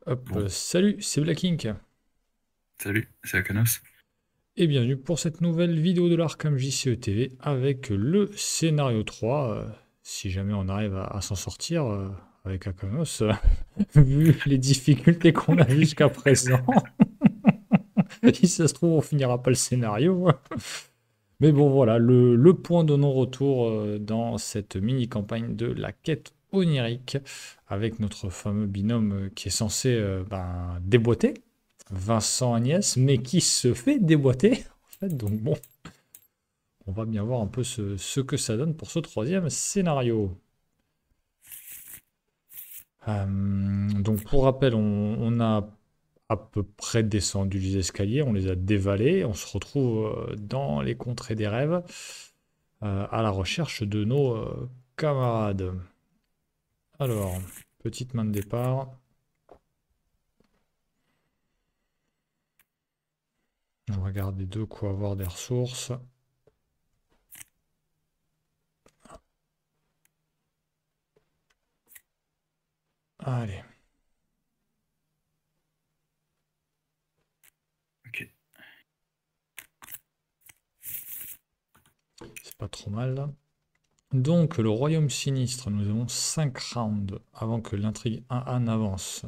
Hop, Bon, salut, c'est Black Ink salut, c'est Akanos. et bienvenue pour cette nouvelle vidéo de l'Arkham JCE TV avec le scénario 3. Si jamais on arrive à s'en sortir avec Akanos, vu les difficultés qu'on a jusqu'à présent, si ça se trouve on finira pas le scénario. Mais bon voilà, le point de non-retour dans cette mini-campagne de la quête onirique avec notre fameux binôme qui est censé déboîter. Vincent Agnès, mais qui se fait déboîter. En fait, donc bon, on va bien voir un peu ce que ça donne pour ce troisième scénario. Donc pour rappel, on a à peu près descendu les escaliers, on les a dévalés, on se retrouve dans les contrées des rêves à la recherche de nos camarades. Alors, petite main de départ. On va regarder de quoi avoir des ressources. Allez. Ok, C'est pas trop mal. Donc, le royaume sinistre, nous avons 5 rounds avant que l'intrigue 1A n'avance.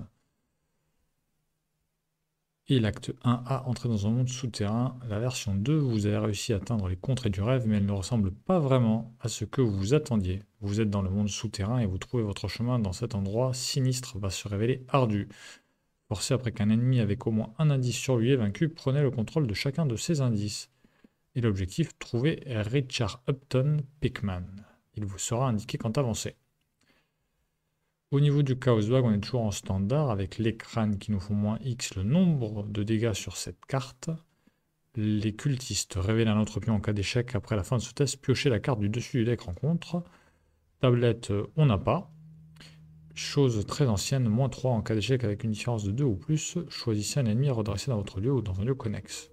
Et l'acte 1A, entrer dans un monde souterrain. La version 2, vous avez réussi à atteindre les contrées du rêve, mais elle ne ressemble pas vraiment à ce que vous vous attendiez. Vous êtes dans le monde souterrain et vous trouvez votre chemin dans cet endroit sinistre va se révéler ardu. Forcé après qu'un ennemi avec au moins un indice sur lui est vaincu, prenez le contrôle de chacun de ces indices. Et l'objectif, trouver Richard Upton Pickman. Il vous sera indiqué quand avancer. Au niveau du Chaos Bag, on est toujours en standard avec les crânes qui nous font moins X le nombre de dégâts sur cette carte. Les cultistes révèlent un autre pion en cas d'échec. Après la fin de ce test, piochez la carte du dessus du deck rencontre. Tablette, on n'a pas. Chose très ancienne, moins 3 en cas d'échec avec une différence de 2 ou plus. Choisissez un ennemi à redresser dans votre lieu ou dans un lieu connexe.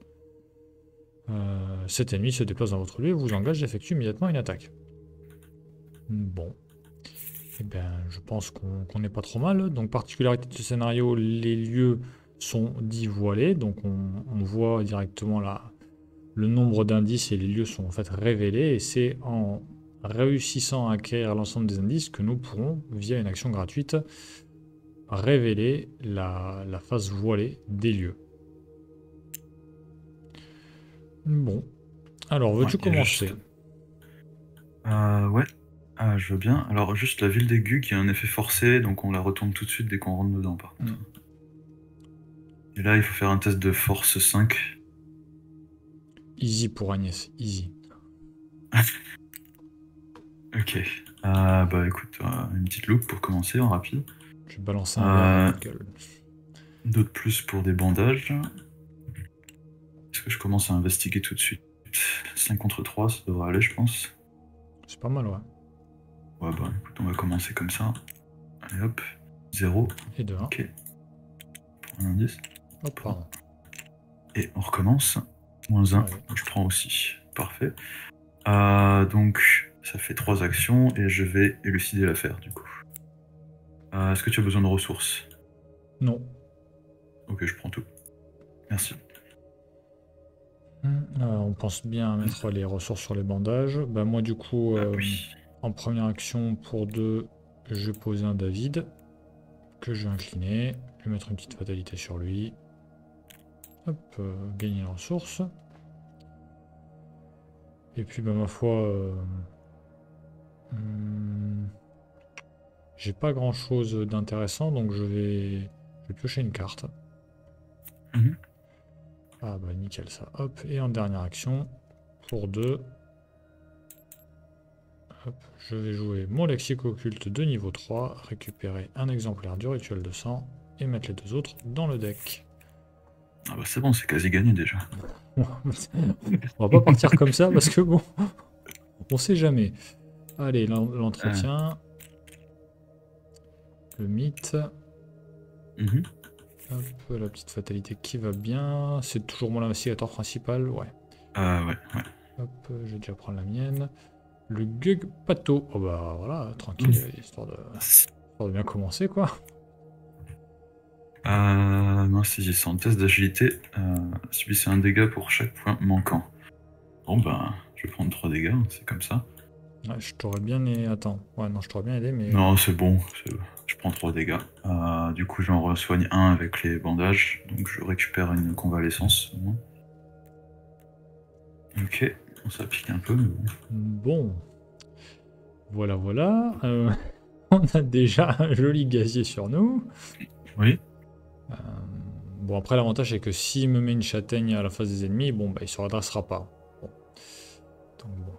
Cet ennemi se déplace dans votre lieu et vous engage d'effectuer immédiatement une attaque. Bon. Eh bien, je pense qu'on n'est pas trop mal. Donc, particularité de ce scénario, les lieux sont dits voilés. Donc, on voit directement le nombre d'indices et les lieux sont en fait révélés. Et c'est en réussissant à acquérir l'ensemble des indices que nous pourrons, via une action gratuite, révéler la face voilée des lieux. Bon. Alors, ouais, veux-tu il y a juste... commencer? Ouais, je veux bien. Alors, juste la ville d'Aigu qui a un effet forcé, donc on la retourne tout de suite dès qu'on rentre dedans, par contre. Hmm. Et là, il faut faire un test de force 5. Easy pour Agnès, easy. Ok. Bah écoute, une petite loupe pour commencer en rapide. Je vais balancer un verre à Euh, toute gueule. D'autres plus pour des bandages. Est-ce que je commence à investiguer tout de suite? 5 contre 3, ça devrait aller, je pense. C'est pas mal, ouais. Ouais, bah écoute, on va commencer comme ça. Allez hop. 0. Et de 1. Ok. Pour un indice. Hop, pardon. Et on recommence. Moins 1, Allez. je prends aussi. Parfait. Donc, ça fait 3 actions et je vais élucider l'affaire du coup. Est-ce que tu as besoin de ressources? Non. Ok, je prends tout. Merci. On pense bien à mettre les ressources sur les bandages. Bah, moi, du coup, Oui. en première action, pour 2, je vais poser un David, que je vais incliner. Je vais mettre une petite fatalité sur lui. Hop, gagner la ressource. Et puis, bah, ma foi, hmm, j'ai pas grand-chose d'intéressant, donc je vais piocher une carte. Mhm. Ah bah nickel ça. Hop, et en dernière action, pour 2, hop, je vais jouer mon lexique occulte de niveau 3, récupérer un exemplaire du rituel de sang et mettre les deux autres dans le deck. Ah bah c'est bon, c'est quasi gagné déjà. On va pas partir comme ça parce que bon, on sait jamais. Allez, Euh, l'entretien, le mythe, mhm. hop, la petite fatalité qui va bien. C'est toujours mon investigateur principal, ouais. Ouais, ouais. Hop, je vais déjà prendre la mienne. Le Gug Pato. Oh bah voilà, tranquille, Mhm. histoire de bien commencer quoi. Non, saisissant. Test d'agilité. Subissez un dégât pour chaque point manquant. Bon, ben, je vais prendre 3 dégâts, c'est comme ça. Ouais, je t'aurais bien aidé. Attends. Ouais, non, je t'aurais bien aidé, mais. Non, c'est bon. Je prends 3 dégâts. Du coup, j'en resoigne un avec les bandages. Donc, je récupère une convalescence. Ok. Bon, ça pique un peu, mais bon. Bon. Voilà, voilà. On a déjà un joli gazier sur nous. Oui. Euh, Bon, après, l'avantage, c'est que s'il me met une châtaigne à la face des ennemis, bon, bah, il se redressera pas. Bon. Donc, bon.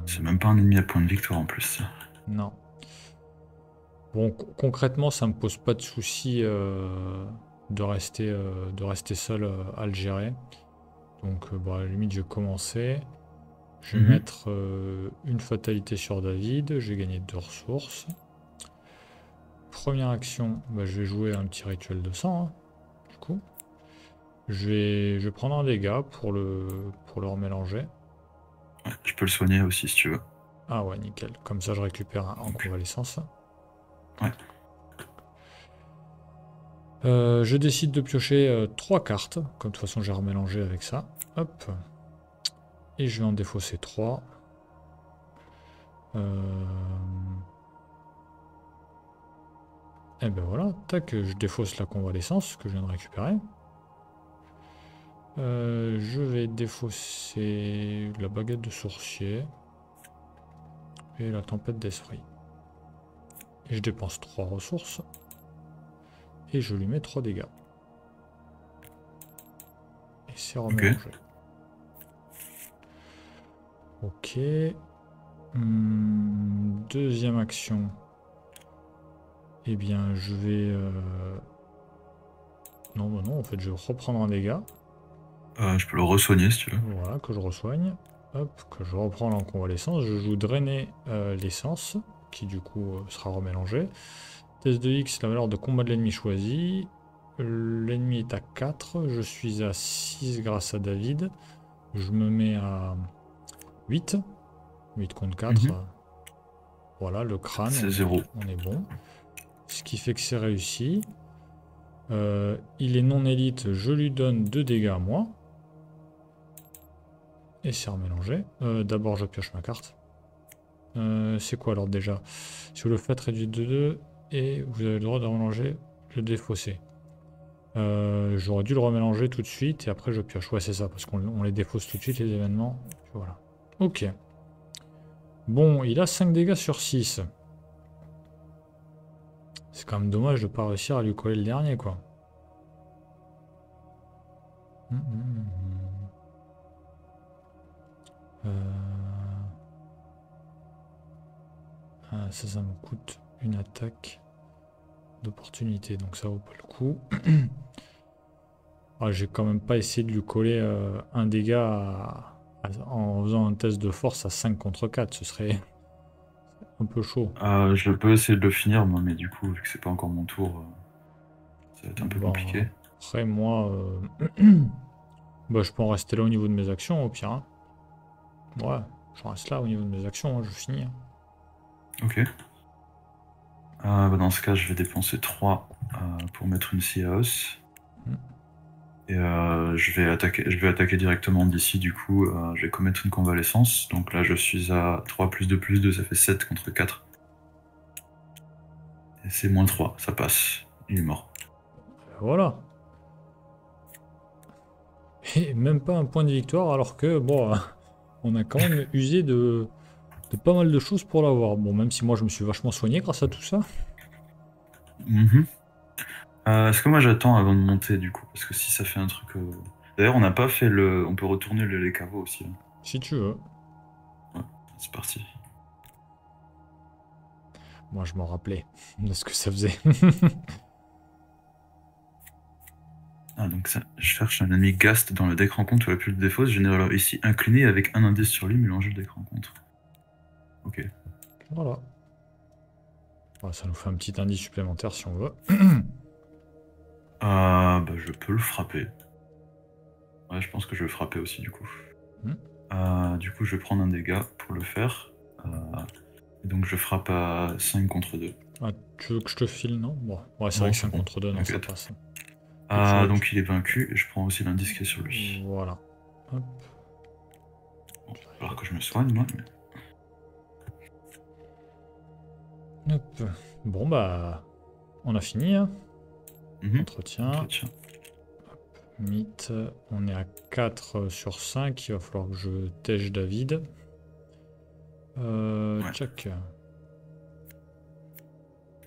C'est même pas un ennemi à point de victoire en plus. Non. Bon, concrètement, ça me pose pas de souci de rester seul à le gérer. Donc, bah, à la limite, je vais commencer. Je vais mettre une fatalité sur David. J'ai gagné 2 ressources. Première action, bah, je vais jouer un petit rituel de sang. Hein, du coup, je vais prendre un dégât pour le remélanger. Ouais, tu peux le soigner aussi si tu veux. Ah ouais, nickel. Comme ça, je récupère en convalescence. Ouais. Je décide de piocher 3 cartes. Comme de toute façon, j'ai remélangé avec ça. Hop. Et je vais en défausser 3. Et ben voilà, tac, je défausse la convalescence que je viens de récupérer. Je vais défausser la baguette de sourcier et la tempête d'esprit. Et je dépense 3 ressources. Et je lui mets 3 dégâts. Et c'est remélangé. Ok. Deuxième action. Eh bien, je vais... Non, bah non, en fait, je vais reprendre un dégât. Je peux le re-soigner si tu veux. Voilà, que je resoigne. Hop, que je reprends en convalescence. Je joue drainer l'essence, qui du coup sera remélangée. Test de X, la valeur de combat de l'ennemi choisi. L'ennemi est à 4. Je suis à 6 grâce à David. Je me mets à 8. 8 contre 4. Voilà, le crâne, C'est 0. on est bon. Ce qui fait que c'est réussi. Il est non élite, je lui donne 2 dégâts à moi. Et c'est remélangé. D'abord, je pioche ma carte. C'est quoi alors déjà? Si vous le faites, réduit de 2 et vous avez le droit de remélanger le défausser. J'aurais dû le remélanger tout de suite et après je pioche. Ouais, c'est ça, parce qu'on les défausse tout de suite, les événements. Voilà. Ok. Bon, il a 5 dégâts sur 6. C'est quand même dommage de ne pas réussir à lui coller le dernier, quoi. Ah, ça me coûte une attaque d'opportunité, donc ça vaut pas le coup. Ah, j'ai quand même pas essayé de lui coller un dégât en faisant un test de force à 5 contre 4, ce serait un peu chaud. Je peux essayer de le finir, moi, mais du coup, vu que c'est pas encore mon tour, ça va être un peu Bon, compliqué. après, moi, bah, je peux en rester là au niveau de mes actions, au pire. Hein. Ouais, je reste là au niveau de mes actions, hein, je finis. Hein. Ok. Bah, dans ce cas, je vais dépenser 3 pour mettre une scie à os. Et je vais attaquer directement d'ici, du coup, je vais commettre une convalescence. Donc là, je suis à 3 plus 2, ça fait 7 contre 4. Et c'est moins 3, ça passe. Il est mort. Voilà. Et même pas un point de victoire, alors que, bon, on a quand même usé de pas mal de choses pour l'avoir. Bon, même si moi je me suis vachement soigné grâce à tout ça. Est-ce que moi j'attends avant de monter, du coup? Parce que si ça fait un truc... D'ailleurs, on n'a pas fait le... On peut retourner les caveaux aussi. Hein. Si tu veux. Ouais, c'est parti. Moi je m'en rappelais de ce que ça faisait. Donc ça, je cherche un ennemi Gast dans le deck rencontre ou la plus de défausse. Je génère ici incliné avec un indice sur lui mélangé le deck rencontre. Ok. Voilà. Voilà. Ça nous fait un petit indice supplémentaire si on veut. Bah je peux le frapper. Ouais, je pense que je vais le frapper aussi du coup. Du coup, je vais prendre un dégât pour le faire. Et donc je frappe à 5 contre 2. Ah, tu veux que je te file, non? Bon, ouais, c'est Non, vrai que c'est 5 bon. contre 2, non, ça T'inquiète. passe. Ah, Tu- donc il est vaincu. Je prends aussi l'indice qui est sur lui. Voilà. Hop, Bon, il va falloir que je me soigne, moi. hop. Bon, bah, on a fini, hein. Entretien. Entretien. Mythe, on est à 4 sur 5, il va falloir que je tèche David. Ouais. Tchac.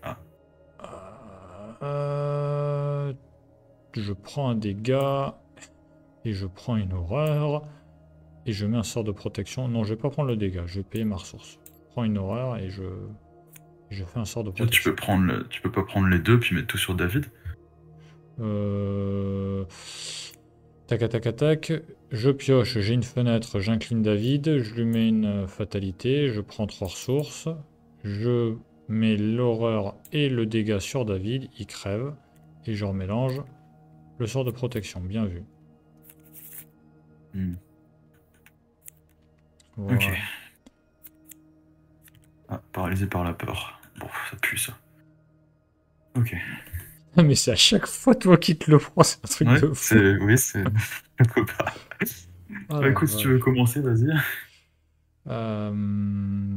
Ah. Je prends un dégât, et je prends une horreur, et je mets un sort de protection. Non, je vais pas prendre le dégât, je vais payer ma ressource. Je prends une horreur, et je fais un sort de Tu peux protection. tu peux pas prendre les deux puis mettre tout sur David? Tac, tac, tac. Je pioche, j'ai une fenêtre, j'incline David, je lui mets une fatalité, je prends 3 ressources, je mets l'horreur et le dégât sur David, il crève, et je remélange le sort de protection, bien vu. Ok. Voilà. Ah, paralysé par la peur. Bon, ça pue ça. Ok. Mais c'est à chaque fois toi qui te le prends, c'est un truc Ouais, de fou. oui, c'est. Je peux pas. Ah Bah, la écoute, si tu veux vache. commencer, vas-y.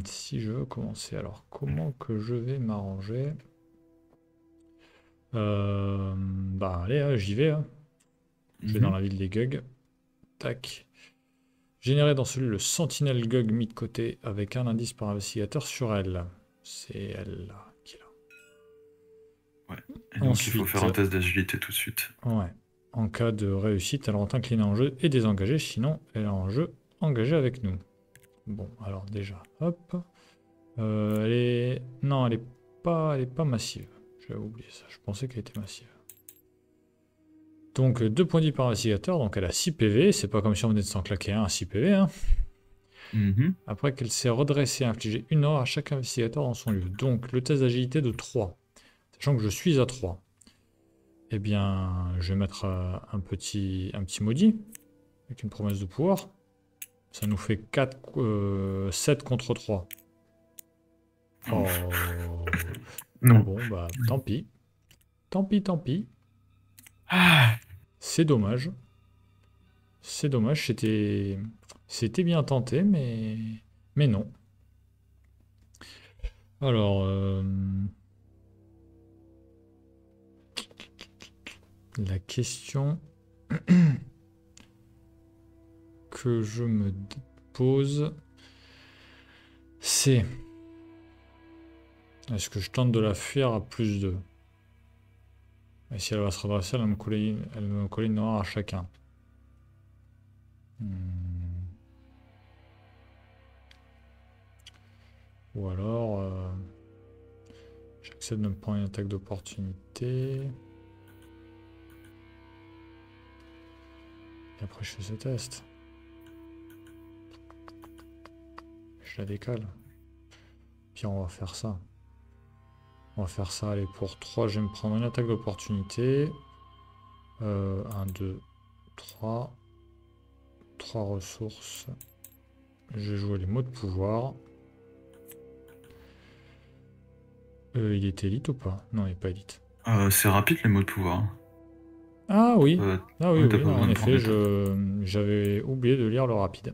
Si je veux commencer, alors comment que je vais m'arranger? Bah allez, hein, j'y vais, hein. Je vais dans la ville des Gugs. Tac. Générer dans celui le Sentinelle Gug mis de côté avec un indice par investigateur sur elle. C'est elle là qui l'a. Ouais. Et donc, il faut faire Ensuite, un test d'agilité tout de suite. ouais. En cas de réussite, elle rentre inclinée en jeu et désengagée, sinon elle est en jeu engagée avec nous. Bon, alors déjà, hop. Elle est... Non, elle est pas massive. J'avais oublié ça, je pensais qu'elle était massive. Donc 2 points de vie par investigateur, donc elle a 6 PV, c'est pas comme si on venait de s'en claquer un à 6 PV, hein. Après qu'elle s'est redressée, infliger une heure à chaque investigateur dans son lieu. Donc le test d'agilité de 3. Sachant que je suis à 3. Eh bien, je vais mettre un petit maudit, avec une promesse de pouvoir. Ça nous fait 7 contre 3. Oh. Non. Bon, bah tant pis. Tant pis, tant pis. Ah. C'est dommage. C'est dommage, c'était bien tenté, mais non. Alors, la question que je me pose, c'est est-ce que je tente de la fuir à plus 2? Et si elle va se redresser, elle va me coller une noire à chacun. Ou alors, j'accepte de me prendre une attaque d'opportunité. Et après, je fais ce test. Je la décale. Puis on va faire ça. On va faire ça, allez, pour 3, je vais me prendre une attaque d'opportunité. 1, 2, 3. 3 ressources. Je vais jouer les mots de pouvoir. Il est élite ou pas? Non, il n'est pas élite. C'est rapide les mots de pouvoir. Ah oui, ah oui, Ouais, t'as oui, pas non, besoin en de prendre effet, l'étape. j'avais oublié de lire le rapide.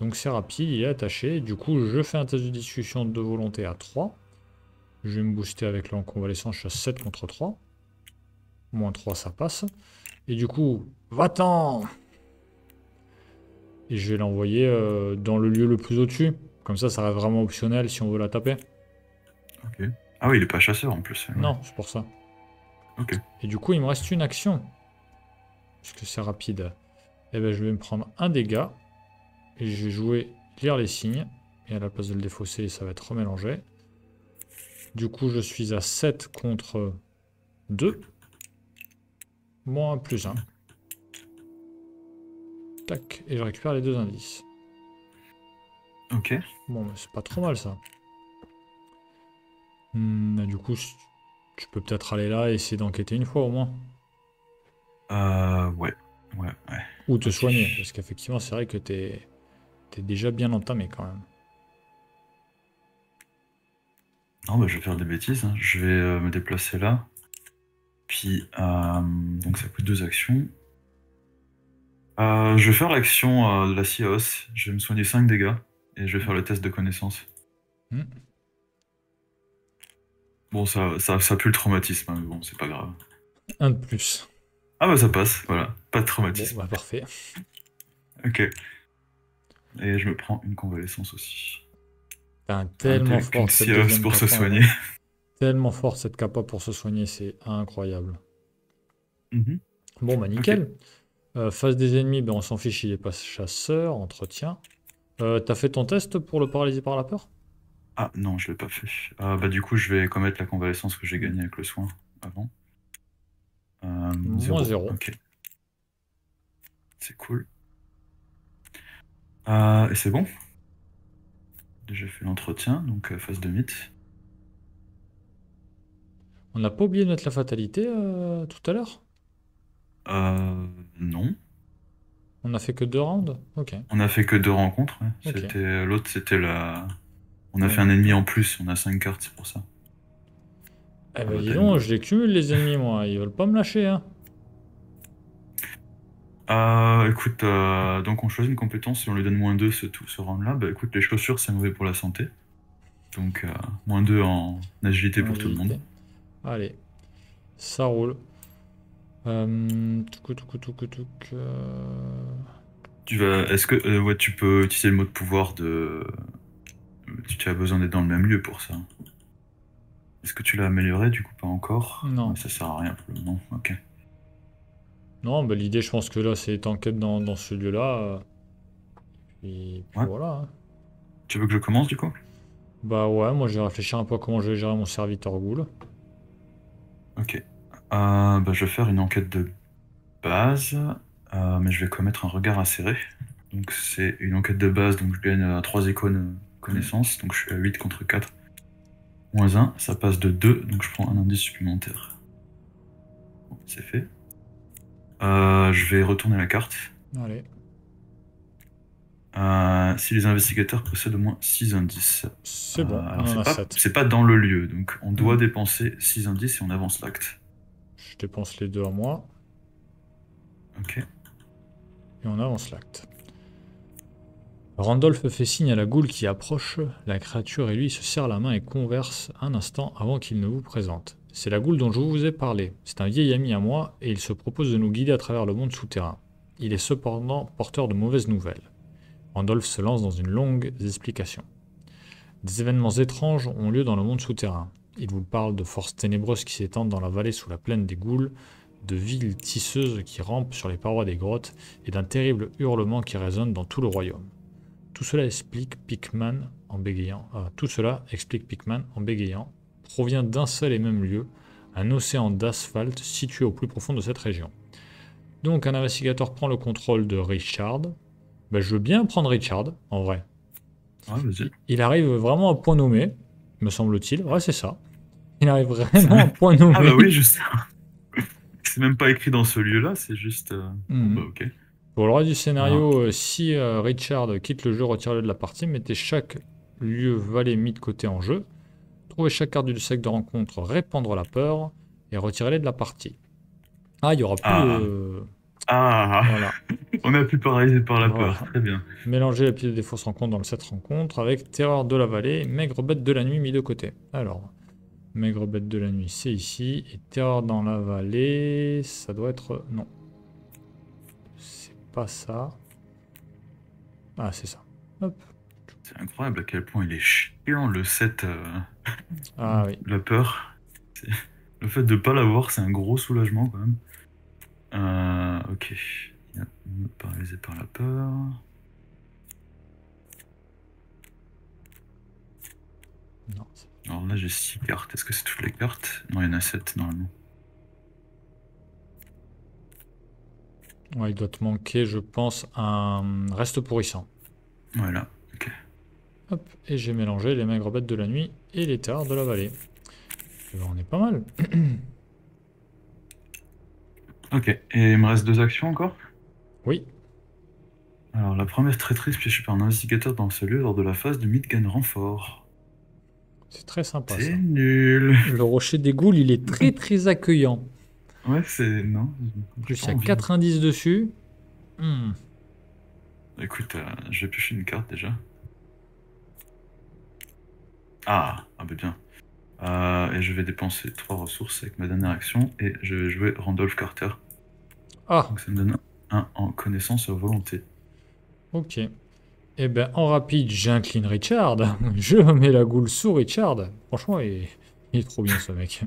Donc c'est rapide, il est attaché. Du coup, je fais un test de discussion de volonté à 3. Je vais me booster avec le convalescent, je suis à 7 contre 3. Moins 3, ça passe. Et du coup, va-t'en! Et je vais l'envoyer dans le lieu le plus au-dessus. Comme ça reste vraiment optionnel si on veut la taper. Ok. Ah oui, il est pas chasseur en plus. Ouais. Non, c'est pour ça. Ok. Et du coup, il me reste une action. Puisque c'est rapide. Et ben, je vais me prendre un dégât. Et je vais jouer lire les signes. Et à la place de le défausser, ça va être remélangé. Du coup, je suis à 7 contre 2. Moins plus 1. Tac. Et je récupère les 2 indices. Ok. Bon, c'est pas trop mal ça. Du coup, tu peux peut-être aller là et essayer d'enquêter une fois au moins. Ouais. Ouais. Ou te Ok. soigner. Parce qu'effectivement, c'est vrai que t'es déjà bien entamé quand même. Non, bah, je vais faire des bêtises, hein. Je vais me déplacer là. Puis, donc ça coûte 2 actions. Je vais faire l'action de la Sios. Je vais me soigner 5 dégâts. Et je vais faire le test de connaissance. Hmm. Bon, ça pue le traumatisme, hein, mais bon, c'est pas grave. Un de plus. Ah bah ça passe, voilà. Pas de Bon, traumatisme. bah parfait. Ok. Et je me prends une convalescence aussi. Tellement Avec une forte cette Sios deuxième pour se capa, soigner. hein. Tellement forte cette capa pour se soigner, c'est incroyable. Mhm. Bon, bah Ok. nickel. Face des ennemis, ben, on s'en fiche, il est pas chasseur, entretien. T'as fait ton test pour le paralysie par la peur? Ah non, je l'ai pas fait. Bah du coup, je vais commettre la convalescence que j'ai Hmm. gagnée avec le soin avant. Moins 0. 0. Ok, c'est cool. Et c'est bon. Déjà fait l'entretien, donc phase de mythe. On n'a pas oublié de mettre la fatalité tout à l'heure? Non. On a fait que 2 rounds? Ok. On a fait que 2 rencontres. Ouais. Ok. L'autre, c'était la. On a Ouais, fait un ennemi ouais. en plus. On a 5 cartes, c'est pour ça. Eh Ah ben bah dis t'as une donc, go. je les cumule les ennemis, moi. Ils veulent pas me lâcher, hein. Écoute, donc on choisit une compétence et on lui donne -2 ce round-là. Bah écoute, les chaussures, c'est mauvais pour la santé. Donc -2 en agilité En pour tout le monde. agilité. Allez, ça roule. Touc, touc, touc, touc, Est-ce que ouais, tu peux utiliser le mot de pouvoir de. Tu as besoin d'être dans le même lieu pour ça. Est-ce que tu l'as amélioré du coup? Pas encore. Ouais, Non. ça sert à rien pour le moment. Ok. Non, bah, l'idée, je pense que là, c'est être en quête dans ce lieu-là. Puis Ouais. voilà, hein. Tu veux que je commence du coup? Bah ouais, moi, je vais réfléchir un peu à comment je vais gérer mon serviteur ghoul. Ok. Bah, je vais faire une enquête de base, mais je vais commettre un regard acéré. Donc c'est une enquête de base, donc je gagne 3 icônes Hmm. connaissances, donc je suis à 8 contre 4. -1, ça passe de 2, donc je prends un indice supplémentaire. Bon, c'est fait. Je vais retourner la carte. Allez, Si les investigateurs possèdent au moins 6 indices. c'est bon, on Alors en a 7. c'est pas dans le lieu, donc on doit Hmm. dépenser 6 indices et on avance l'acte. Je dépense les deux à moi, Ok. et on avance l'acte. Randolph fait signe à la goule qui approche. La créature et lui se serrent la main et conversent un instant avant qu'il ne vous présente. C'est la goule dont je vous ai parlé. C'est un vieil ami à moi et il se propose de nous guider à travers le monde souterrain. Il est cependant porteur de mauvaises nouvelles. Randolph se lance dans une longue explication. Des événements étranges ont lieu dans le monde souterrain. Il vous parle de forces ténébreuses qui s'étendent dans la vallée sous la plaine des Goules, de villes tisseuses qui rampent sur les parois des grottes et d'un terrible hurlement qui résonne dans tout le royaume. Tout cela explique Pickman en bégayant. Provient d'un seul et même lieu, un océan d'asphalte situé au plus profond de cette région. Donc un investigateur prend le contrôle de Richard. Ben, je veux bien prendre Richard, en vrai. Ouais, vas-y. Il arrive vraiment à point nommé, me semble-t-il. Ouais, c'est ça. Il arrive vraiment à point Ah bah nommé. oui, je sais. C'est même pas écrit dans ce lieu-là, c'est juste. Bon bah Mhm. ok. Pour le reste du Ah, scénario, si Richard quitte le jeu, retirez-le de la partie, mettez chaque lieu vallée mis de côté en jeu. Trouvez chaque carte du sac de rencontre, répandre la peur, et retirez-les de la partie. Ah, il n'y aura plus ah, de... ah, Voilà. on a pu paralyser par la peur, Voilà. très bien. Mélangez la pile des fausses rencontres dans le set rencontre avec Terreur de la vallée, Maigre bête de la nuit mis de côté. Alors, Maigre bête de la nuit, c'est ici. Et Terreur dans la vallée, ça doit être... Non. C'est pas ça. Ah, c'est ça. Hop. C'est incroyable à quel point il est chiant le set Ah oui. la peur. C'est- Le fait de pas l'avoir, c'est un gros soulagement quand même. Ok. Il a me paralysé par la peur. Non. Alors là j'ai 6 cartes. Est-ce que c'est toutes les cartes? Non, il y en a 7 normalement. Ouais, il doit te manquer, je pense, un reste pourrissant. Voilà. Ok. Hop. Et j'ai mélangé les Maigres bêtes de la nuit et les Terreurs de la vallée. Et ben, on est pas mal. Ok. Et il me reste 2 actions encore? Oui. Alors, la première traîtrise piégée par un investigateur dans ce lieu lors de la phase de Midgard Renfort. C'est très sympa, ça. C'est nul. Le rocher des Goules, il est très très accueillant. Ouais, c'est... Non, En j'ai plus, il pas y a envie. 4 indices dessus. Hmm. Écoute, je vais piocher une carte déjà. Ah, bah bien. Et je vais dépenser 3 ressources avec ma dernière action et je vais jouer Randolph Carter. Ah, Donc ça me donne un en connaissance à volonté. ok. Eh ben, en rapide, j'incline Richard. Je mets la goule sous Richard. Franchement, il est trop bien, ce mec.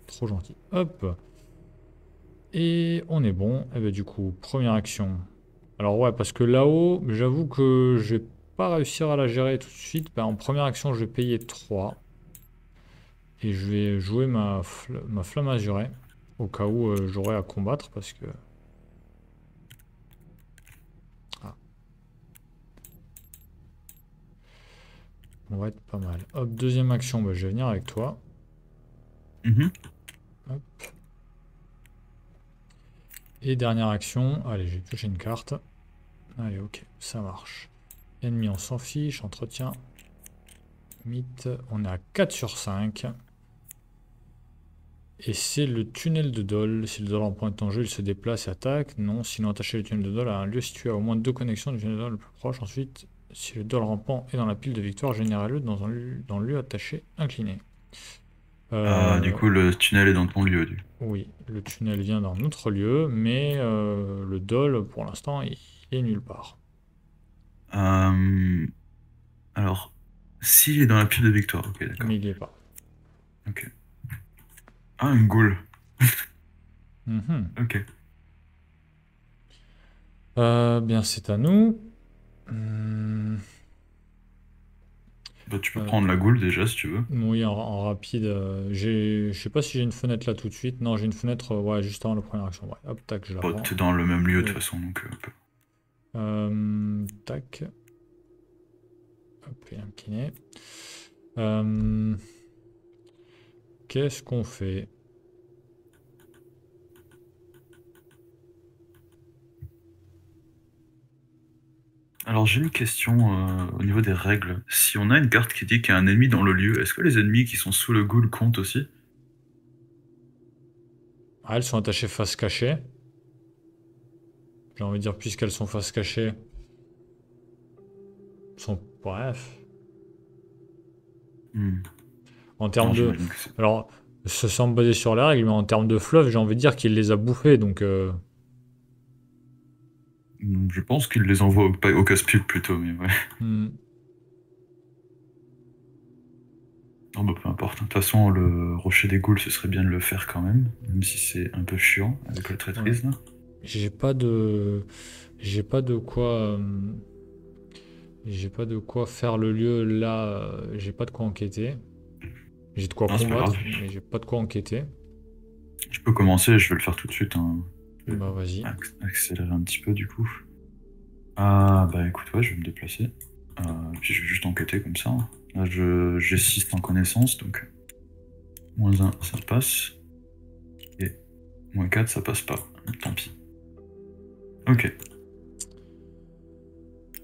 Trop gentil. Hop. Et on est bon. Et ben, du coup, première action. Alors ouais, parce que là-haut, j'avoue que je vais pas réussir à la gérer tout de suite. Ben, en première action, je vais payer 3. Et je vais jouer ma flamme azurée. Au cas où j'aurai à combattre, parce que... Ah, on va être pas mal. Hop, deuxième action, ben, je vais venir avec toi. Mhm. Hop. Et dernière action, allez, je vais piocher une carte. Allez, ok, ça marche. Ennemi, on s'en fiche. Entretien. Mythe, on est à 4 sur 5. Et c'est le tunnel de Dol. Si le Dol en point est en jeu, il se déplace et attaque. Non, sinon attaché le tunnel de Dol à un lieu situé à au moins 2 connexions du tunnel de Dol le plus proche. Ensuite, si le Dol rampant est dans la pile de victoire, générez-le dans le lieu attaché incliné. Du Euh, coup, le tunnel est dans ton lieu. oui, le tunnel vient dans notre lieu, mais le Dol, pour l'instant, il est nulle part. Euh, Alors, s'il est dans la pile de victoire, ok, d'accord. Mais il n'y est pas. Ok. Ah, une goule. Mhm. Ok. Bien, c'est à nous. Hmm, Bah, tu peux euh, prendre la goule déjà si tu veux. oui, en rapide. Je sais pas si j'ai une fenêtre là tout de suite. Non, j'ai une fenêtre ouais, juste avant la première action. Ouais, hop, tac, je la Bah, prends. t'es dans le même lieu de toute Oui. façon, donc. Tac. Hop, et un kiné. Euh, Qu'est-ce qu'on fait? Alors, j'ai une question au niveau des règles. Si on a une carte qui dit qu'il y a un ennemi dans le lieu, est-ce que les ennemis qui sont sous le goule comptent aussi? Ah, elles sont attachées face cachée. J'ai envie de dire, puisqu'elles sont face cachée, sont. Bref. Hmm. En termes Non, de. j'imagine que c'est. Alors, ça semble basé sur la règle, mais en termes de fleuve, j'ai envie de dire qu'il les a bouffés. Donc. Je pense qu'ils les envoient au casse-pipe plutôt, mais ouais. Hmm. Non, bah, peu importe. De toute façon, le rocher des goules, ce serait bien de le faire quand même, même si c'est un peu chiant avec la Ouais. traîtrise là. J'ai pas de. J'ai pas de quoi. J'ai pas de quoi faire le lieu là. J'ai pas de quoi enquêter. J'ai de quoi Non, c'est pas grave. combattre, mais j'ai pas de quoi enquêter. Je peux commencer, je vais le faire tout de suite, hein. Je vais Bah vas-y. accélérer un petit peu du coup. Ah bah écoute, ouais, je vais me déplacer. Puis je vais juste enquêter comme ça. Là, j'ai 6 en connaissance, donc -1, ça passe. Et -4, ça passe pas. Tant pis. Ok.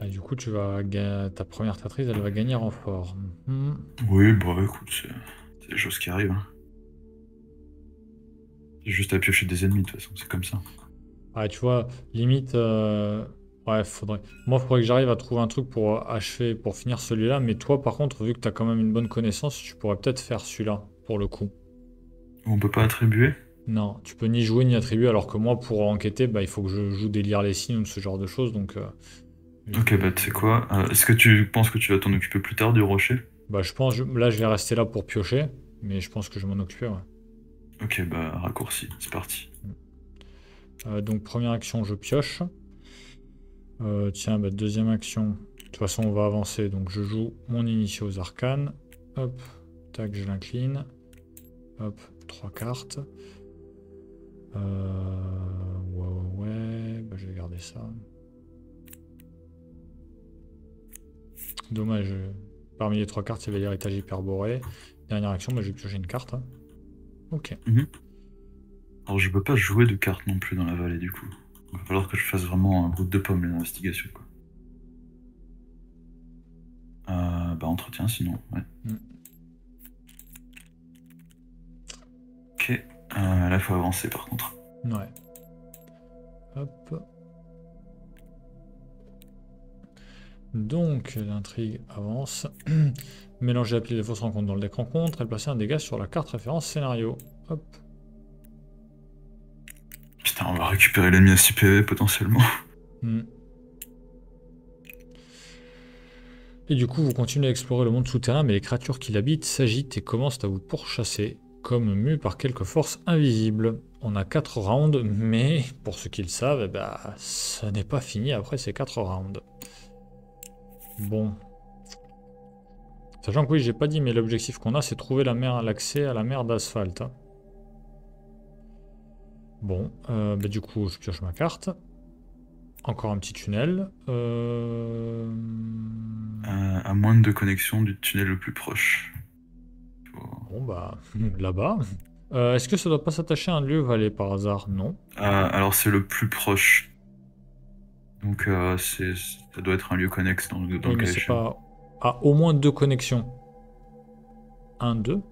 Ah, du coup, ta première traîtrise, elle va gagner renfort. Mhm. Oui, bah écoute, c'est des choses qui arrivent, hein. J'ai juste à piocher des ennemis, de toute façon, c'est comme ça. Ah, tu vois, limite. Ouais, faudrait. Moi, il faudrait que j'arrive à trouver un truc pour achever, pour finir celui-là. Mais toi, par contre, vu que t'as quand même une bonne connaissance, tu pourrais peut-être faire celui-là, pour le coup. On peut pas attribuer? Non, tu peux ni jouer ni attribuer, alors que moi, pour enquêter, bah, il faut que je joue des lire les signes ou ce genre de choses. Donc, je Ok, bah vais. tu sais quoi? Est-ce que tu penses que tu vas t'en occuper plus tard du rocher? Bah, je pense, là, je vais rester là pour piocher, mais je pense que je vais m'en occuper, ouais. Ok, bah raccourci, c'est parti. Donc, première action, je pioche. Tiens, bah, deuxième action. De toute façon, on va avancer, donc je joue mon initié aux arcanes. Hop, tac, je l'incline. Hop, 3 cartes. Ouais, bah, je vais garder ça. Dommage, parmi les 3 cartes, il y avait l'héritage hyperboré. Dernière action, bah, je vais piocher une carte, hein. Ok. Mhm. Alors je peux pas jouer de cartes non plus dans la vallée du coup. Il va falloir que je fasse vraiment un brut de pomme les investigations quoi. Bah entretien sinon, ouais. Mm. Ok. Là, faut avancer par contre. Ouais. Hop. Donc, l'intrigue avance. Mélanger la pile des fausses rencontres dans le deck rencontre et placer un dégât sur la carte référence scénario. Hop. Putain, on va récupérer l'ennemi à 6 PV potentiellement. Et du coup, vous continuez à explorer le monde souterrain, mais les créatures qui l'habitent s'agitent et commencent à vous pourchasser, comme mues par quelques forces invisibles. On a 4 rounds, mais pour ceux qui le savent, eh ben, ça n'est pas fini après ces 4 rounds. Bon. Sachant que oui, j'ai pas dit, mais l'objectif qu'on a, c'est trouver l'accès à la mer d'asphalte. Hein. Bon, bah, du coup, je pioche ma carte. Encore un petit tunnel. À moins de connexion du tunnel le plus proche. Bon, bah, là-bas. Est-ce que ça doit pas s'attacher à un lieu vallée par hasard? Non. Alors, c'est le plus proche. Donc, ça doit être un lieu connexe dans le Oui, mais cas c'est échéant. pas... À au moins 2 connexions. 1, 2.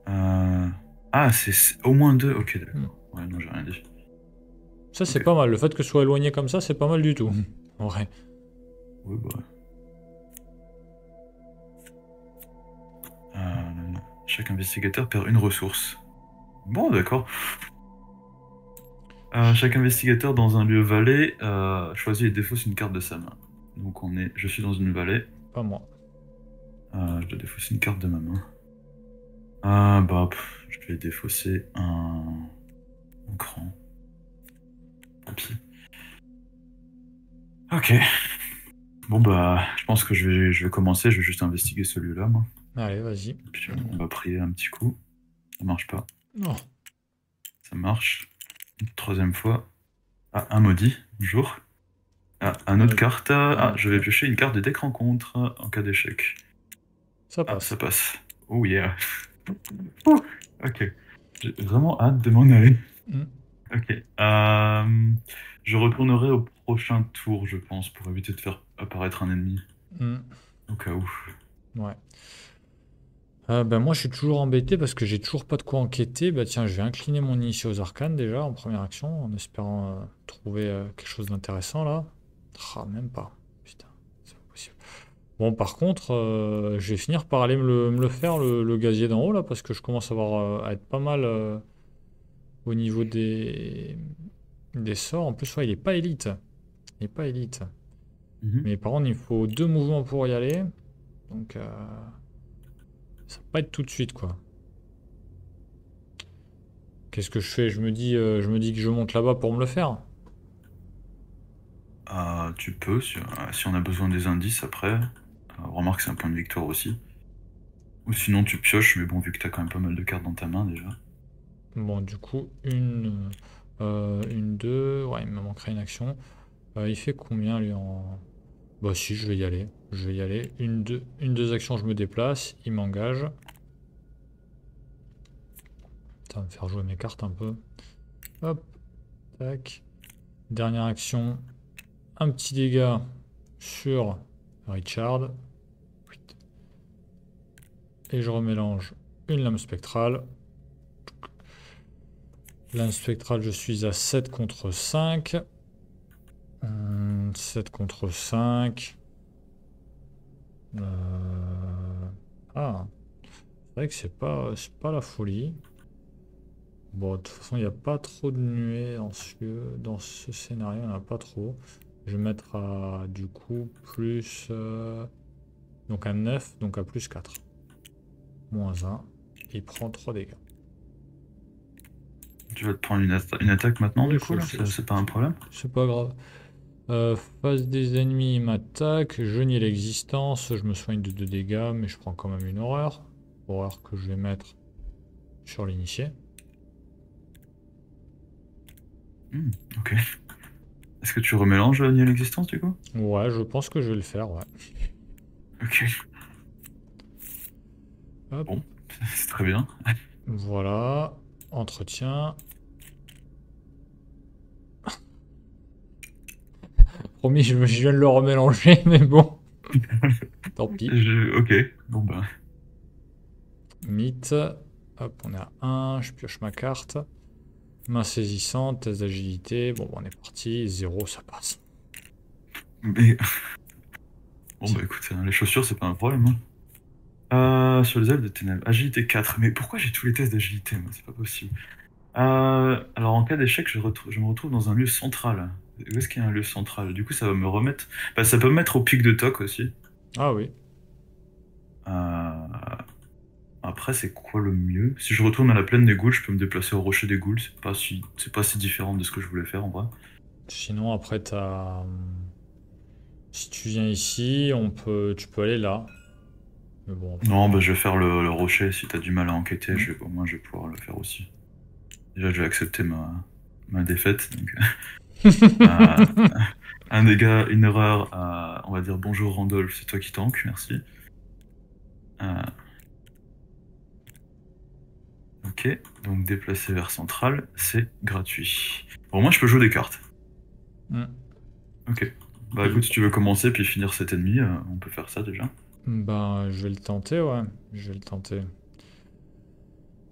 Ah, c'est au moins 2. Ok, d'accord. Ouais, non, j'ai rien dit. Ça, c'est Ok. pas mal. Le fait que ce soit éloigné comme ça, c'est pas mal du tout. En vrai. Oui, bah. Chaque investigateur perd une ressource. Bon, d'accord. Chaque investigateur dans un lieu vallée choisit et défausse une carte de sa main. Donc je suis dans une vallée. Pas moi. Je dois défausser une carte de ma main. Je vais défausser un cran. Tant pis. Ok. Bon bah, je pense que je vais commencer. Je vais juste investiguer ce lieu-là, moi. Allez, vas-y. Puis on va prier un petit coup. Ça marche pas. Non. Ça marche. Une troisième fois. Ah, un maudit. Bonjour. Ah, une autre carte. Je vais piocher une carte de deck rencontre en cas d'échec. Ça Ah, passe. ça passe. Oh yeah. Ok. J'ai vraiment hâte de m'en aller. Ok. Je retournerai au prochain tour, je pense, pour éviter de faire apparaître un ennemi. Au cas où. Ouais. Ben moi, je suis toujours embêté parce que j'ai toujours pas de quoi enquêter. Bah tiens, je vais incliner mon initié aux arcanes déjà en première action, en espérant trouver quelque chose d'intéressant là. Ah, même pas. Putain, c'est pas possible. Bon, par contre, je vais finir par aller me le faire, le gazier d'en haut là, parce que je commence à être pas mal au niveau des sorts. En plus, ouais, il est pas élite. Il est pas élite. Mais par contre, il faut 2 mouvements pour y aller. Donc, ça va pas être tout de suite, quoi. Qu'est-ce que je fais? Je me dis que je monte là-bas pour me le faire. Tu peux, si on a besoin des indices après. Remarque, c'est un point de victoire aussi. Ou sinon, tu pioches, mais bon, vu que t'as quand même pas mal de cartes dans ta main déjà. Bon, du coup, une, 2. Ouais, il me manquerait une action. Il fait combien, lui, en... Bah si, je vais y aller. Je vais y aller. Une, 2 actions, je me déplace. Il m'engage. Ça va me faire jouer mes cartes un peu. Hop. Tac. Dernière action. Un petit dégât sur Richard. Et je remélange une lame spectrale. Lame spectrale, je suis à 7 contre 5. 7 contre 5. Ah. C'est vrai que c'est pas la folie. Bon, de toute façon, il n'y a pas trop de nuées dans ce scénario, il n'y en a pas trop. Je vais mettre à, du coup, plus... donc à 9, donc à plus 4. Moins 1. Il prend 3 dégâts. Tu vas te prendre une attaque maintenant, Oui, du coup, là? C'est pas un problème? C'est pas grave. Face des ennemis, il m'attaque. Je nie l'existence. Je me soigne de 2 dégâts, mais je prends quand même une horreur. Horreur que je vais mettre sur l'initié. Ok. Est-ce que tu remélanges nier l'existence, du coup? Ouais, je pense que je vais le faire, ouais. Ok. Hop. Bon, c'est très bien. Voilà. Entretien. Promis, je viens de le remélanger, mais bon. Tant pis. Ok, bon bah. Mythe. Hop, on est à 1, je pioche ma carte. Main saisissante, test d'agilité. Bon, on est parti. 0, ça passe. Mais... Bon bah écoute, les chaussures c'est pas un problème. Sur les ailes de ténèbres, agilité 4. Mais pourquoi j'ai tous les tests d'agilité, moi? C'est pas possible. Alors en cas d'échec, je me retrouve dans un lieu central. Où est-ce qu'il y a un lieu central? Du coup, ça va me remettre. Bah, ça peut me mettre au pic de toc aussi. Ah oui. Euh, Après, c'est quoi le mieux? Si je retourne à la plaine des Goules, je peux me déplacer au rocher des Goules. C'est pas si différent de ce que je voulais faire en vrai. Sinon, après, t'as... Si tu viens ici, tu peux aller là. Mais bon, après... Non, bah, je vais faire le rocher. Si t'as du mal à enquêter, Hmm. au moins je vais pouvoir le faire aussi. Déjà, je vais accepter ma défaite. Donc, euh, un dégât, une erreur. On va dire bonjour Randolph, c'est toi qui tank, merci. Euh, ok, donc déplacer vers central, c'est gratuit. Bon, moi je peux jouer des cartes. Hmm. Ok. Bah Et du écoute, si coup, tu veux commencer puis finir cet ennemi, on peut faire ça déjà. ben, je vais le tenter, ouais. Je vais le tenter.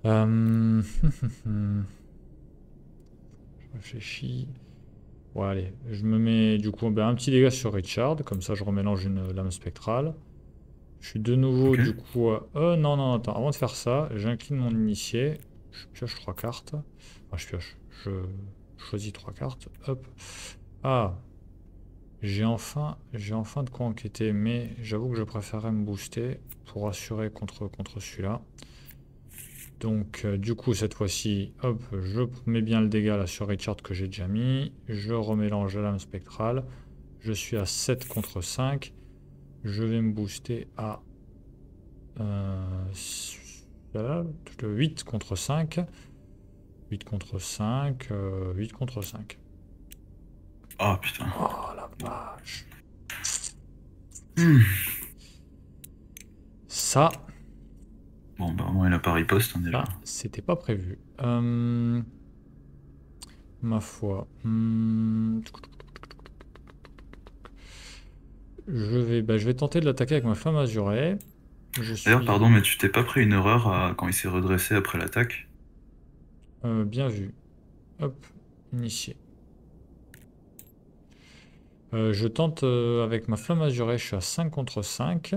Euh... Je réfléchis. Ouais, allez. Je me mets du coup ben, un petit dégât sur Richard. Comme ça, je remélange une lame spectrale. Je suis de nouveau Ok. du coup... non, non, attends. Avant de faire ça, j'incline mon initié. Je pioche 3 cartes. Enfin, je pioche. Je choisis 3 cartes. Hop. Ah, j'ai enfin de quoi enquêter, mais j'avoue que je préférerais me booster pour assurer contre celui-là. Donc, du coup, cette fois-ci, hop, je mets bien le dégât là sur Richard que j'ai déjà mis. Je remélange la lame spectrale. Je suis à 7 contre 5. Je vais me booster à 8 contre 5. 8 contre 5. 8 contre 5. Ah putain. Oh la vache. Hmm. Ça, Bon, bah au moins il a pas riposte hein, déjà. c'était pas prévu. Ma foi. Je vais tenter de l'attaquer avec ma flamme azurée. Je D'ailleurs, suis pardon, mais tu t'es pas pris une erreur quand il s'est redressé après l'attaque? bien vu. Hop, initié. Je tente avec ma flamme azurée, je suis à 5 contre 5.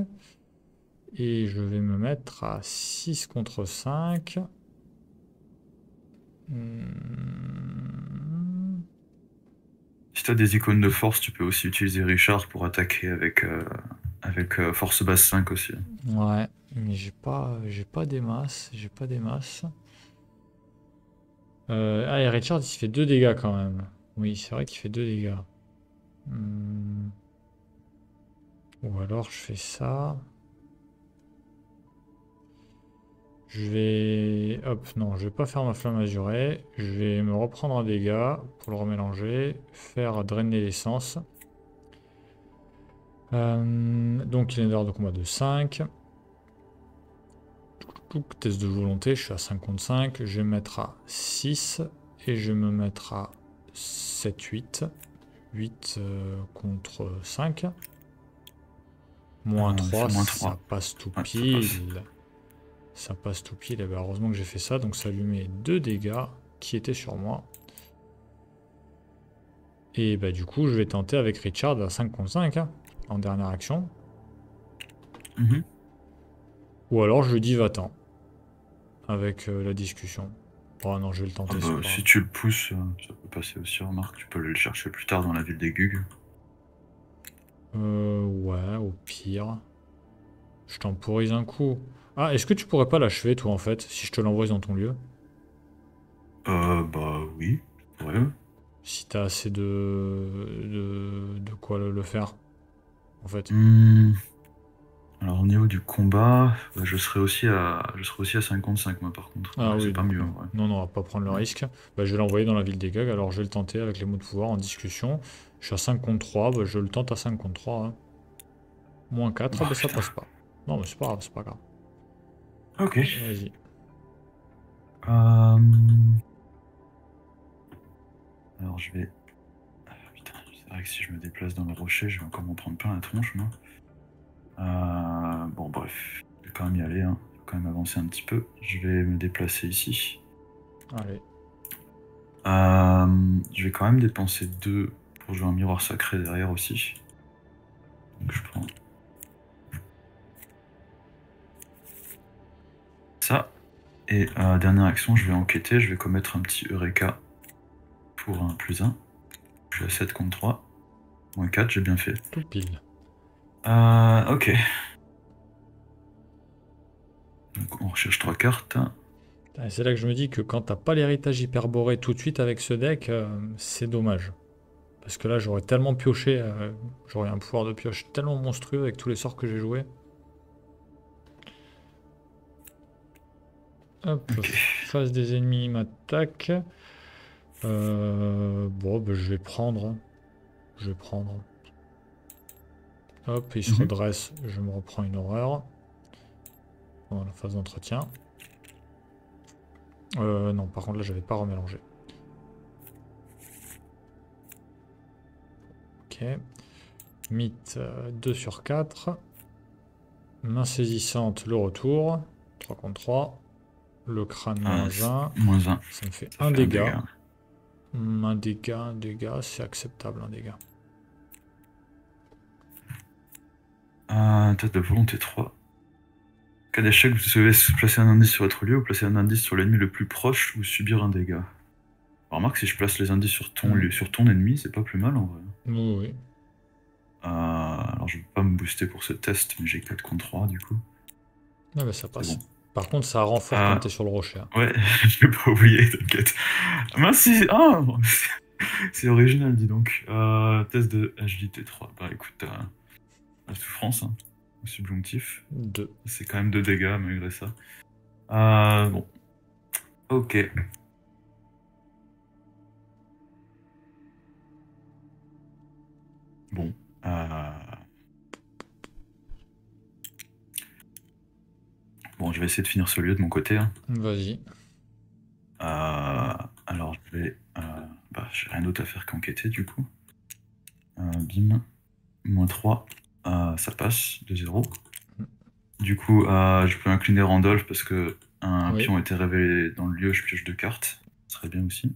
Et je vais me mettre à 6 contre 5. Si t'as des icônes de force, tu peux aussi utiliser Richard pour attaquer avec force basse 5 aussi. Ouais, mais j'ai pas des masses. J'ai pas des masses. Et Richard, il se fait 2 dégâts quand même. Oui, c'est vrai qu'il fait 2 dégâts. Ou alors je fais ça. Je vais... Hop, non, je vais pas faire ma flamme azurée. Je vais me reprendre un dégât pour le remélanger. Faire drainer l'essence. Donc il est d'ordre de combat de 5. Test de volonté, je suis à 5 contre 5. Je vais me mettre à 6. Et je vais me mettre à 7, 8. 8 contre 5. Moins 3, C'est moins ça 3. passe tout Ouais, ça passe. pile. Ça passe tout pile. Et ben heureusement que j'ai fait ça. Donc ça lui met 2 dégâts qui étaient sur moi. Et bah du coup, je vais tenter avec Richard à 5 contre 5 hein, en dernière action. Mhm. Ou alors je lui dis va-t'en avec la discussion. Oh non, je vais le Ah tenter, c'est bah, pas si grave. tu le pousses, ça peut passer aussi, remarque. Tu peux aller le chercher plus tard dans la ville des Gugs. Ouais, au pire. Je temporise un coup. Ah, est-ce que tu pourrais pas l'achever toi en fait, si je te l'envoie dans ton lieu? Bah oui. Ouais. Si t'as assez de quoi le faire, en fait. Hmm. Alors au niveau du combat, bah, je serai aussi à 55 moi par contre. Ah Ouais, oui, c'est pas donc mieux en non. vrai. Non, non, on va pas prendre le Ouais. risque. Bah, je vais l'envoyer dans la ville des gags, alors je vais le tenter avec les mots de pouvoir en discussion. Je suis à 5 contre 3, bah, je le tente à 5 contre 3. Hein. Moins 4, Oh bah, ça putain. passe pas. Non, mais c'est pas grave, c'est pas grave. Ok. Vas-y. Euh, Alors je vais. Ah, putain, c'est vrai que si je me déplace dans le rocher, je vais encore m'en prendre plein la tronche, moi. Bon bref, je vais quand même y aller, hein. quand même avancer un petit peu. Je vais me déplacer ici. Allez. Je vais quand même dépenser 2 pour jouer un miroir sacré derrière aussi. Donc je prends ça. Et dernière action, je vais enquêter. Je vais commettre un petit Eureka pour un +1. Je suis à 7 contre 3. Moins 4, j'ai bien fait. Tout pile. Ok. Donc on recherche 3 cartes. Et c'est là que je me dis que quand t'as pas l'héritage hyperboré tout de suite avec ce deck, c'est dommage. Parce que là, j'aurais tellement pioché, j'aurais un pouvoir de pioche tellement monstrueux avec tous les sorts que j'ai joués. Hop, Ok. face des ennemis, il m'attaque. Bon, bah, je vais prendre. Je vais prendre. Hop, il se redresse, je me reprends une horreur. Voilà, phase d'entretien. Non, par contre, là, je vais pas remélanger. Ok. Mythe 2 sur 4. Main saisissante, le retour. 3 contre 3. Le crâne -1. -1. Ça me fait Ça un fait dégât. Un dégât, c'est acceptable, un dégât. Tête de volonté 3. Cas d'échec, vous devez placer un indice sur votre lieu ou placer un indice sur l'ennemi le plus proche ou subir un dégât. Remarque, si je place les indices sur ton lieu, sur ton ennemi, c'est pas plus mal en vrai. Oui. Alors je vais pas me booster pour ce test, mais j'ai 4 contre 3 du coup. Ah bah ça passe. Bon. Par contre, ça renforce quand t'es sur le rocher. Hein. Ouais, je vais pas oublier, t'inquiète. Mince, c'est original, dis donc. Test de agilité 3. Bah écoute, la souffrance, hein, subjonctif. 2. C'est quand même 2 dégâts malgré ça. Bon. Ok. Bon. Bon, je vais essayer de finir ce lieu de mon côté. Hein. Vas-y. Alors, je vais... j'ai rien d'autre à faire qu'enquêter, du coup. Bim. -3. Ça passe, de 0. Du coup, je peux incliner Randolph parce que un pion a été révélé dans le lieu, je pioche 2 cartes. Ce serait bien aussi.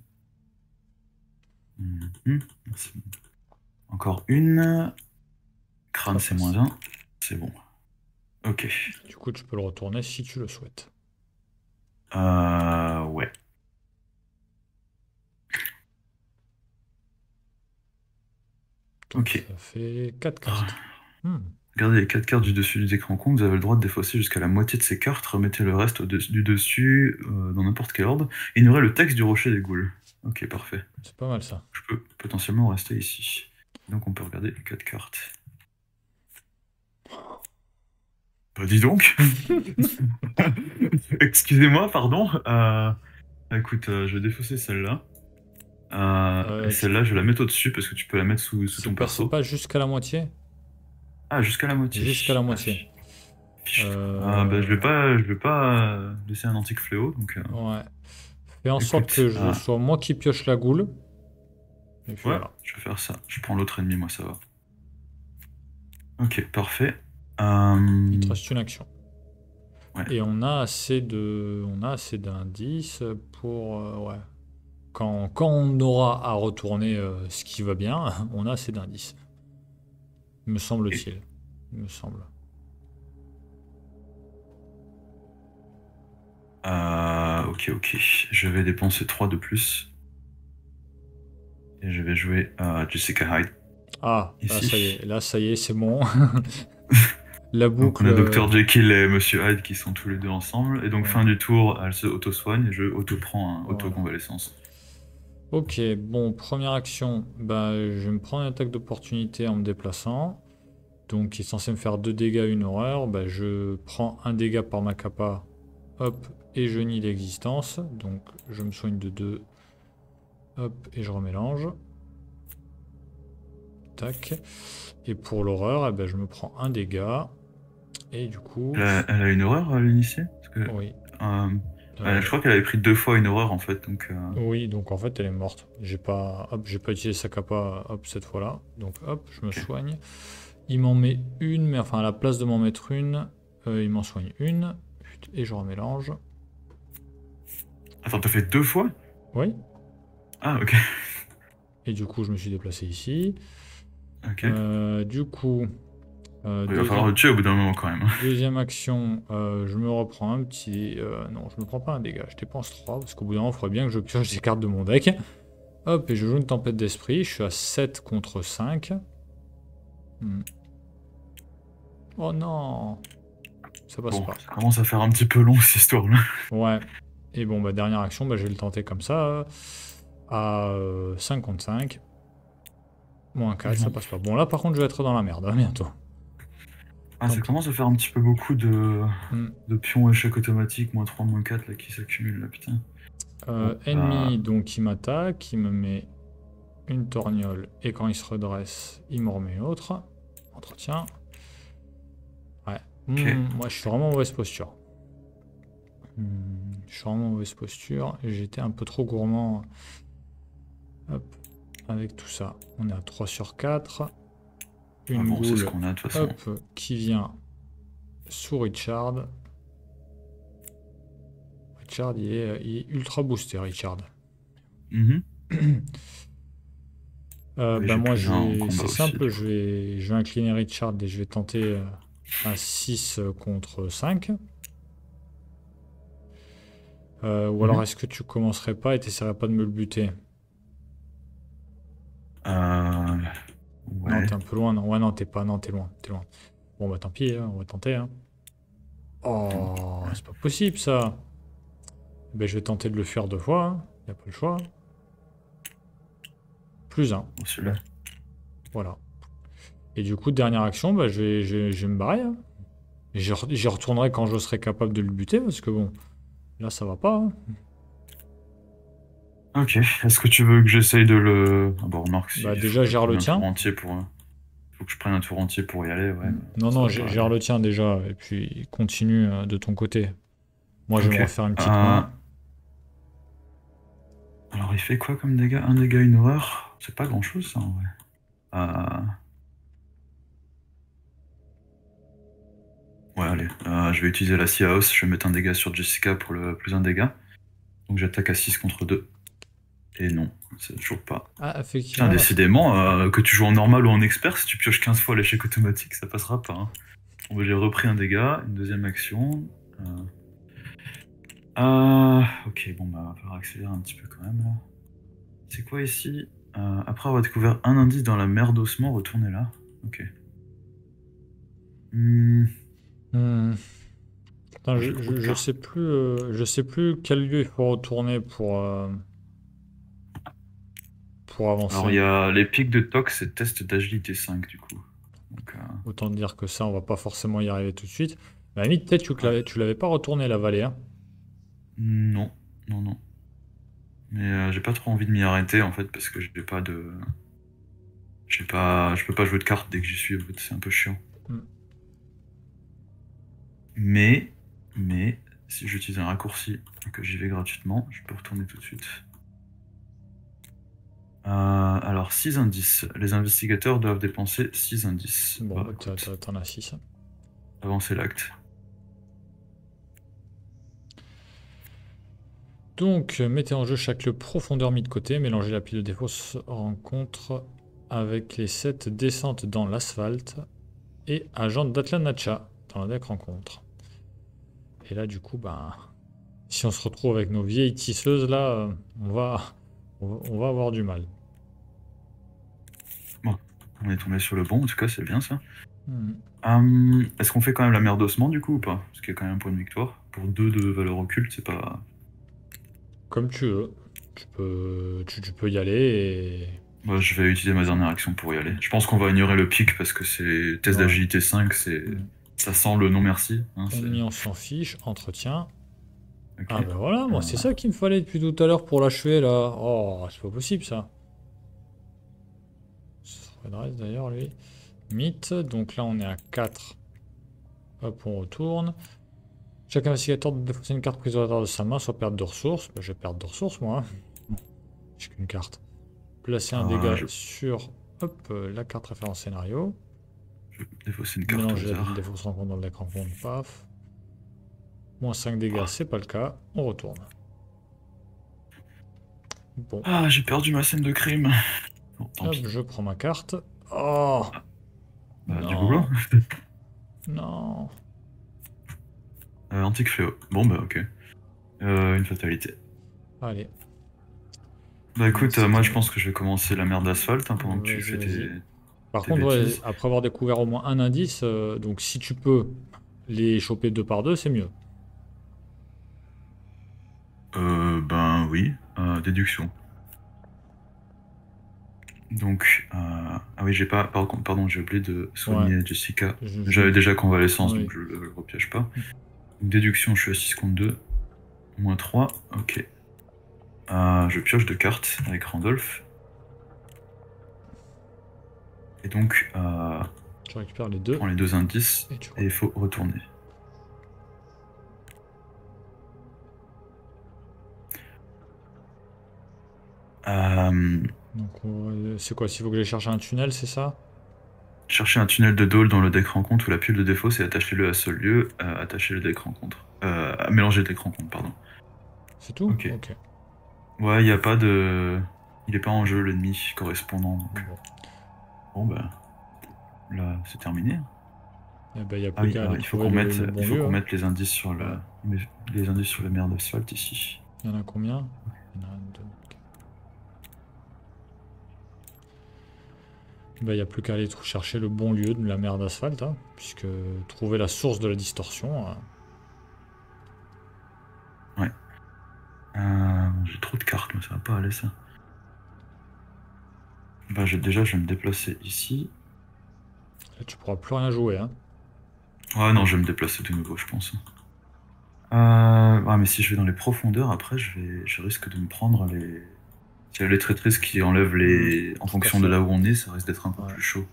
Encore une. Crâne, c'est -1. C'est bon. Ok. Du coup, tu peux le retourner si tu le souhaites. Ouais. Donc, ok. Ça fait 4 cartes. Regardez les 4 cartes du dessus du écran compte, vous avez le droit de défausser jusqu'à la moitié de ces cartes, remettez le reste du dessus dans n'importe quel ordre, et ignorez le texte du rocher des ghouls. Ok, parfait. C'est pas mal ça. Je peux potentiellement rester ici. Donc on peut regarder les 4 cartes. Bah dis donc. Excusez-moi, pardon. Écoute, je vais défausser celle-là. Et celle-là, je vais la mettre au-dessus parce que tu peux la mettre sous ton perso. C'est pas jusqu'à la moitié? Ah, jusqu'à la moitié. Jusqu'à la moitié. Je vais pas laisser un antique fléau. Donc, Ouais. Fais en sorte que je sois moi qui pioche la goule. Et puis voilà. Je vais faire ça. Je prends l'autre ennemi, moi, ça va. Ok, parfait. Il te reste une action. Ouais. Et on a assez d'indices pour... ouais. Quand on aura à retourner ce qui va bien, on a assez d'indices. Me semble-t-il. Il me semble. Ok. Je vais dépenser 3 de plus. Et je vais jouer Jessica Hyde. Ah, là ça y est, c'est bon. La boucle. Donc on a Dr. Jekyll et Monsieur Hyde qui sont tous les deux ensemble. Et donc fin du tour, elle se auto-soigne et je auto-prends un auto-convalescence. Ok, bon, première action, je vais me prendre une attaque d'opportunité en me déplaçant. Donc, qui est censé me faire 2 dégâts, une horreur. Je prends un dégât par ma capa. Hop, et je nie l'existence. Donc, je me soigne de 2. Hop, et je remélange. Tac. Et pour l'horreur, je me prends un dégât. Et du coup... Elle a une horreur à l'initier? Oui. Je crois qu'elle avait pris 2 fois une horreur en fait. Donc, Oui, donc en fait elle est morte. J'ai pas utilisé sa capa cette fois-là. Donc hop, je me soigne. Il m'en met une, mais enfin à la place de m'en mettre une, il m'en soigne une. Et je remélange. Attends, t'as fait 2 fois? Oui. Ah, ok. Et du coup, je me suis déplacé ici. Ok. Du coup, Il va falloir le tuer au bout d'un moment quand même. deuxième action, je me reprends un petit... non, je me prends pas un dégât, je dépense 3, parce qu'au bout d'un moment, il faudrait bien que je pioche des cartes de mon deck. Hop, et je joue une tempête d'esprit, je suis à 7 contre 5. Oh non, ça passe Bon, pas. ça commence à faire un petit peu long cette histoire-là. Ouais. Et bon, bah dernière action, bah, je vais le tenter comme ça, à 5 contre 5. Moins 4, ça passe pas. Bon, là, par contre, je vais être dans la merde, à bientôt. Ah, Tant ça pis. commence à faire un petit peu beaucoup de pions échecs automatiques, -3, -4, là, qui s'accumulent, là, putain. Ennemi, donc, il m'attaque, il me met une torgnole, et quand il se redresse, il me remet une autre. Entretien. Ouais. Moi, je suis vraiment en mauvaise posture. Je suis vraiment en mauvaise posture, et j'étais un peu trop gourmand. Hop. Avec tout ça. On est à 3 sur 4. Une bon, c'est ce goule, qu'on a, de toute façon. hop, qui vient sous Richard. Richard, il est ultra boosté, Richard. Oui, Bah moi, plus un en combat c'est aussi, simple, du je vais incliner Richard et je vais tenter un 6 contre 5. Ou alors, est-ce que tu commencerais pas et t'essaierais pas de me le buter? Ouais. Non, t'es un peu loin, non? Ouais, non, t'es pas, non, t'es loin, t'es loin. Bon, bah tant pis, hein, on va tenter. Hein. Oh, c'est pas possible, ça. Ben, je vais tenter de le faire 2 fois, hein. Y a pas le choix. Plus 1. Celui-là. Voilà. Et du coup, dernière action, bah, je vais me barrer. Hein. Et j'y retournerai quand je serai capable de le buter, parce que bon, là, ça va pas. Hein. Ok, est-ce que tu veux que j'essaye de le... Ah bon, remarque, si Bah, il faut déjà, que je gère prenne le un tour tien. entier pour... faut que je prenne un tour entier pour y aller, ouais. Non, ça non, va pas gère aller. le tien déjà, et puis continue de ton côté. Moi, je vais Ok. me refaire une petite main. Alors, il fait quoi comme dégâts? Un dégât, une horreur? C'est pas grand-chose, ça, en vrai. Ouais, allez. Je vais utiliser la Sea House. Je vais mettre un dégât sur Jessica pour le plus un dégât. Donc, j'attaque à 6 contre 2. Et non, c'est toujours pas. Ah, Tiens, effectivement. décidément, que tu joues en normal ou en expert, si tu pioches 15 fois l'échec automatique, ça passera pas. Hein. Bon, bah, j'ai repris un dégât, une deuxième action. Ok, bon, bah, on va falloir accélérer un petit peu quand même, là. C'est quoi ici? Après avoir découvert un indice dans la mer d'ossement, retournez là. Ok. Putain, J'ai trop de je cartes. sais plus quel lieu il faut retourner pour avancer. Alors, il y a les pics de Tox et test d'agilité 5, du coup. Donc, Autant dire que ça, on va pas forcément y arriver tout de suite. À la limite, peut-être que tu l'avais pas retourné la vallée. Hein. non, non, non. Mais j'ai pas trop envie de m'y arrêter, en fait, parce que j'ai pas de... Je peux pas jouer de cartes dès que j'y suis, en fait, c'est un peu chiant. Mais, si j'utilise un raccourci et que j'y vais gratuitement, je peux retourner tout de suite. Alors, 6 indices. Les investigateurs doivent dépenser 6 indices. Bon, bah, t'en as 6. Avancer l'acte. Donc, mettez en jeu chaque lieu profondeur mis de côté. Mélangez la pile de défauts rencontre avec les 7 descentes dans l'asphalte et agent d'Atlanacha dans la deck rencontre. Et là, du coup, ben, si on se retrouve avec nos vieilles tisseuses, là, on va avoir du mal. Bon, on est tombé sur le bon, en tout cas, c'est bien ça. Hmm. Est-ce qu'on fait quand même la mer d'ossement, du coup, ou pas? Parce qu'il y a quand même un point de victoire. Pour 2 de valeur occulte, c'est pas... Comme tu veux. Tu peux y aller et... Moi, je vais utiliser ma dernière action pour y aller. Je pense qu'on va ignorer le pic parce que c'est test Ouais. d'agilité 5, ça sent le non merci. Hein, Ennemi, on s'en fiche. Entretien. Ok. Ah ben voilà, moi c'est ça qu'il me fallait depuis tout à l'heure pour l'achever là. Oh, c'est pas possible ça. Ça se redresse d'ailleurs lui. Mythe, donc là on est à 4. Hop, on retourne. Chaque investigateur doit défausser une carte prise au hasard de sa main, soit perte de ressources. Ben, je vais perdre de ressources moi. Hein. J'ai qu'une carte. Placer un dégât sur la carte référence scénario. Je vais défausser une carte au Mélanger la hasard. pile défausse rencontre dans le deck rencontre, paf. Moins 5 dégâts, c'est pas le cas. On retourne. Bon. Ah, j'ai perdu ma scène de crime. Bon, tant Hop, pis. je prends ma carte. Oh Bah, du boulot. non. Non. Antique fléau. Bon, bah, ok. Une fatalité. Allez. Bah, écoute, moi, je pense que je vais commencer la merde d'asphalte hein, pendant que tu fais Vas-y. tes... Par tes contre, ouais, bêtises. après avoir découvert au moins un indice, donc si tu peux les choper 2 par 2, c'est mieux. Ben oui. Déduction. Donc, ah oui, j'ai pas... Pardon, j'ai oublié de soigner Ouais. Jessica. Je- J'avais déjà convalescence, Oui. donc je le repiège pas. Déduction, je suis à 6 contre 2. Moins 3, ok. Je pioche 2 cartes avec Randolph. Et donc, Tu récupères les je 2 prends les 2 indices et tu et il faut retourner. Donc, c'est quoi? S'il faut que j'aille chercher un tunnel, c'est ça? Cherchez un tunnel de Dole dans le deck rencontre ou la pile de défaut et attachez-le à ce lieu. Attachez le deck rencontre. Mélangez le deck rencontre, pardon. C'est tout? Ok. Ok. Ouais, il n'y a pas de... Il est pas en jeu l'ennemi correspondant. Donc... Bon, bah... Là, c'est terminé. Eh ben, il n'y a Ah plus oui, qu'à alors aller trouver le bon il faut lieu. qu'on Hein. mette les indices sur le... Les indices sur la mer d'asphalte ici. Il y en a combien? Il y en a 2. Ben, il n'y a plus qu'à aller chercher le bon lieu de la mer d'asphalte, hein, puisque trouver la source de la distorsion. Ouais. J'ai trop de cartes, mais ça va pas aller ça. Bah déjà, je vais me déplacer ici. Là, tu pourras plus rien jouer. Hein. Ouais, non, je vais me déplacer de nouveau, je pense. Mais si je vais dans les profondeurs, après, je risque de me prendre les... S'il y a les traîtrises qui enlèvent les... En Tout à fonction de fait. là où on est, ça risque d'être un peu Ouais. plus chaud.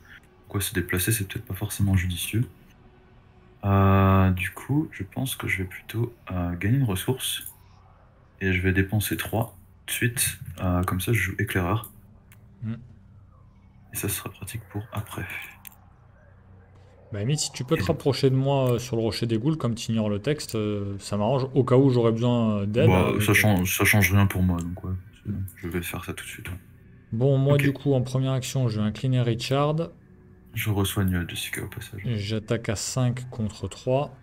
Quoi, se déplacer, c'est peut-être pas forcément judicieux. Du coup, je pense que je vais plutôt gagner une ressource. Et je vais dépenser 3 de suite. Comme ça, je joue éclaireur. Mm. Et ça sera pratique pour après. Bah, limite, si tu peux Et te donc, rapprocher de moi sur le rocher des Goules, comme tu ignores le texte, ça m'arrange. Au cas où j'aurais besoin d'aide. bah, ça change rien pour moi, donc ouais, Mm. je vais faire ça tout de suite. Ouais. Bon, moi, Ok, du coup, en première action, je vais incliner Richard. je resoigne Jessica au passage. J'attaque à 5 contre 3.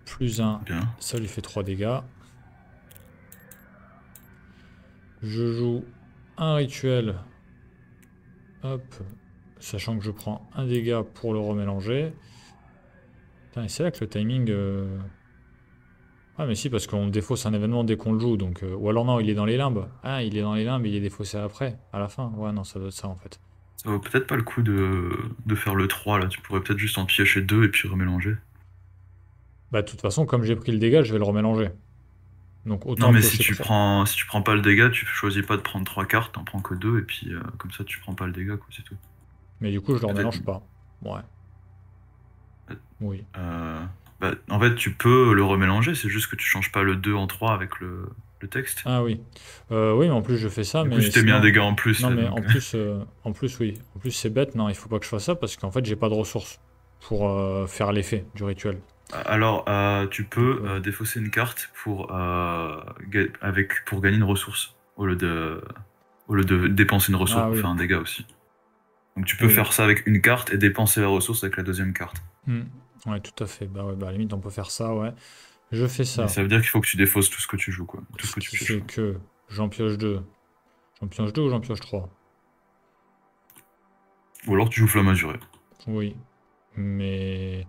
Plus 1, Bien. ça lui fait 3 dégâts. Je joue un rituel. Hop. Sachant que je prends un dégât pour le remélanger. Putain, et c'est là que le timing... Ah mais si, parce qu'on défausse un événement dès qu'on le joue. Donc, ou alors non, il est dans les limbes. Ah, il est dans les limbes et il est défaussé après, à la fin. Ouais, non, ça doit être ça en fait. Ça vaut peut-être pas le coup de faire le 3 là, tu pourrais peut-être juste en piocher 2 et puis remélanger. Bah, de toute façon, comme j'ai pris le dégât, je vais le remélanger. Donc, Non autant mais piocher 3. si tu prends pas le dégât, tu choisis pas de prendre 3 cartes, t'en prends que 2 et puis comme ça tu prends pas le dégât quoi, c'est tout. Mais du coup, je le Peut-être. remélange pas. Ouais. Oui. En fait tu peux le remélanger, c'est juste que tu changes pas le 2 en 3 avec le texte. Ah oui. Oui, mais en plus, je fais ça, Du coup mais tu t'es mis un sinon... dégât en plus Non, là mais donc. en plus, oui. En plus, c'est bête. Non, il faut pas que je fasse ça parce qu'en fait, j'ai pas de ressources pour faire l'effet du rituel. Alors, tu Donc, peux défausser une carte pour gagner une ressource, au lieu de dépenser une ressource Ah pour faire oui. un dégât aussi. Donc tu peux Oui. faire ça avec une carte et dépenser la ressource avec la deuxième carte. Hmm. Ouais, tout à fait. Bah ouais, bah à la limite, on peut faire ça, ouais. Je fais Mais ça. ça veut dire qu'il faut que tu défausses tout ce que tu joues, quoi. Tout ce Ce que tu qui pioches. fait Quoi. que j'en pioche 2. J'en pioche 2 ou j'en pioche 3? Ou alors tu joues Flamme Azurée. Oui. Mais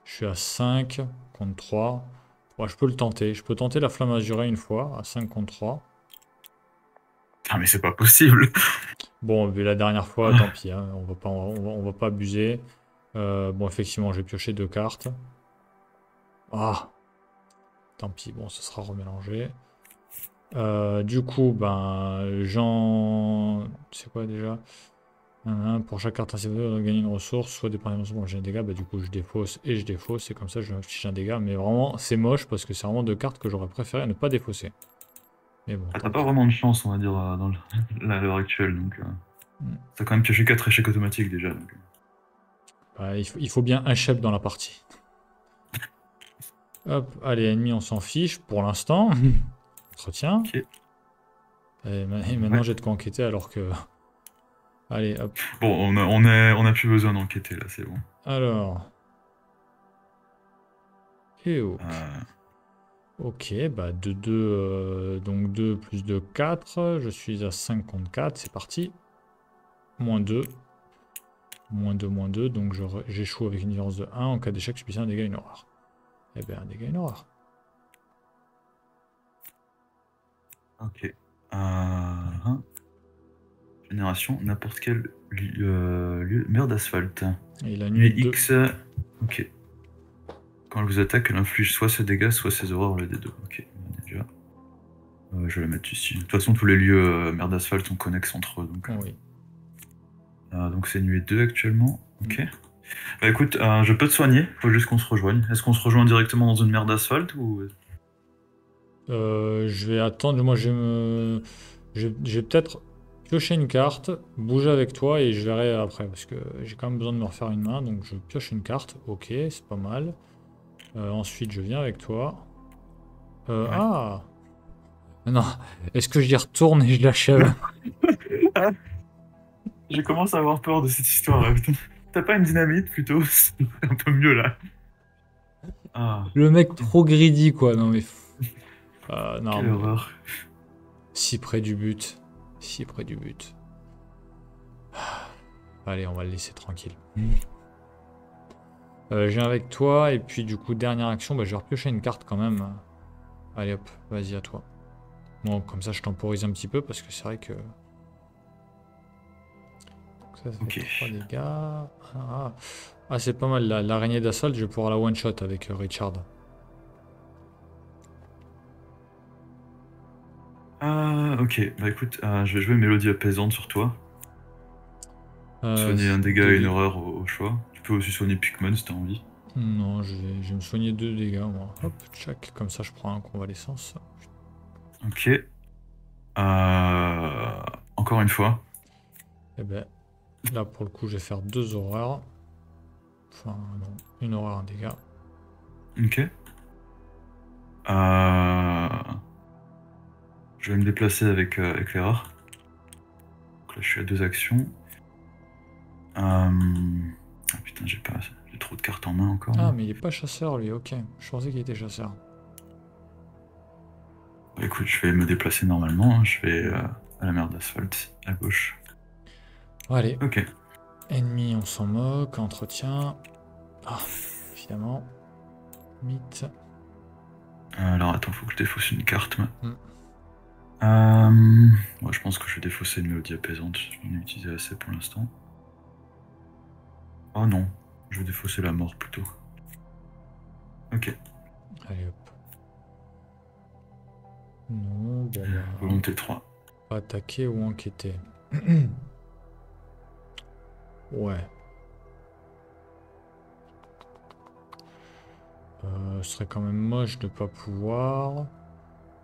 je suis à 5 contre 3. Ouais, je peux le tenter. Je peux tenter la flamme azurée une fois, à 5 contre 3. Ah mais c'est pas possible. Bon, vu la dernière fois, tant pis, hein, on va pas abuser. Bon, effectivement, j'ai pioché 2 cartes. Ah, tant pis, bon, ce sera remélangé. Du coup, ben, c'est quoi déjà? Pour chaque carte ainsi de gagner une ressource, soit dépendamment de j'ai un dégât, bah du coup je défausse et je défausse, et comme ça je affiche un dégât, mais vraiment c'est moche parce que c'est vraiment 2 cartes que j'aurais préféré ne pas défausser. Mais bon, Ah, tant t'as pas pis. vraiment de chance, on va dire, à l'heure actuelle. Donc, t'as quand même pioché 4 échecs automatiques déjà. Donc. Bah, il faut bien un chef dans la partie. Hop, allez, ennemi, on s'en fiche pour l'instant. Entretien. Ok. Et maintenant, j'ai de quoi enquêter alors que... Allez, hop. Bon, on a plus besoin d'enquêter là, c'est bon. Alors... Et ok. Euh, Ok, bah de 2, donc 2 plus 2, 4. Je suis à 5 contre 4, c'est parti. Moins 2. Moins 2, moins 2, donc j'échoue avec une différence de 1. En cas d'échec, je subis un dégât, une horreur. Eh bien, un dégât, une horreur. ok. Génération, n'importe quel lieu, merde d'asphalte. Et la Nuit nuit 2. X, ok. Quand elle vous attaque, elle inflige soit ses dégâts, soit ses horreurs, le D2. Ok, déjà. Je vais la mettre ici. De toute façon, tous les lieux merde d'asphalte sont connexes entre eux. Oui. Donc c'est nuit 2 actuellement. Ok. Bah écoute, je peux te soigner, faut juste qu'on se rejoigne. Est-ce qu'on se rejoint directement dans une merde d'asphalte ou... Je vais attendre, moi je vais peut-être piocher une carte, bouger avec toi et je verrai après, parce que j'ai quand même besoin de me refaire une main, donc je pioche une carte, ok, c'est pas mal. Ensuite je viens avec toi. Ouais. Ah! Non, est-ce que j'y retourne et je l'achève? Je commence à avoir peur de cette histoire là, putain. T'as pas une dynamite plutôt? C'est un peu mieux là. Ah, Le mec trop greedy quoi, non mais... non quelle mais... horreur. Si près du but. Si près du but. Allez, on va le laisser tranquille. Je viens avec toi, et puis du coup, dernière action, bah, je vais repiocher une carte quand même. Allez hop, vas-y à toi. Bon, comme ça je temporise un petit peu, parce que c'est vrai que... Donc ça fait 3 dégâts. C'est pas mal, l'araignée d'assaut, je vais pouvoir la one-shot avec Richard. Ok, bah écoute, je vais jouer Mélodie apaisante sur toi. Soigner un dégât et une horreur au choix. Tu peux aussi soigner Pikmin si t'as envie. Non, je vais me soigner 2 dégâts, moi. Hop, tchac, comme ça je prends un convalescence. Ok. Encore une fois. Et ben, là pour le coup, je vais faire 2 horreurs. Enfin, non, une horreur, un dégât. Ok. Je vais me déplacer avec l'erreur. Donc là, je suis à 2 actions. Ah putain, j'ai trop de cartes en main encore. Ah, mais il est pas chasseur lui, ok. Je pensais qu'il était chasseur. Bah, écoute, je vais me déplacer normalement. Hein. Je vais à la mer d'asphalte, à gauche. Allez. Ok. Ennemi, on s'en moque. Entretien. Ah, évidemment. Mythe. Alors attends, faut que je défausse une carte. Hmm. Ouais, je pense que je vais défausser une mélodie apaisante. Je n'en ai utilisé assez pour l'instant. Oh non, je vais défausser la mort plutôt. Ok. Allez hop. Non, bon bah. Volonté 3. Attaquer ou enquêter. Ouais. Ce serait quand même moche de pas pouvoir.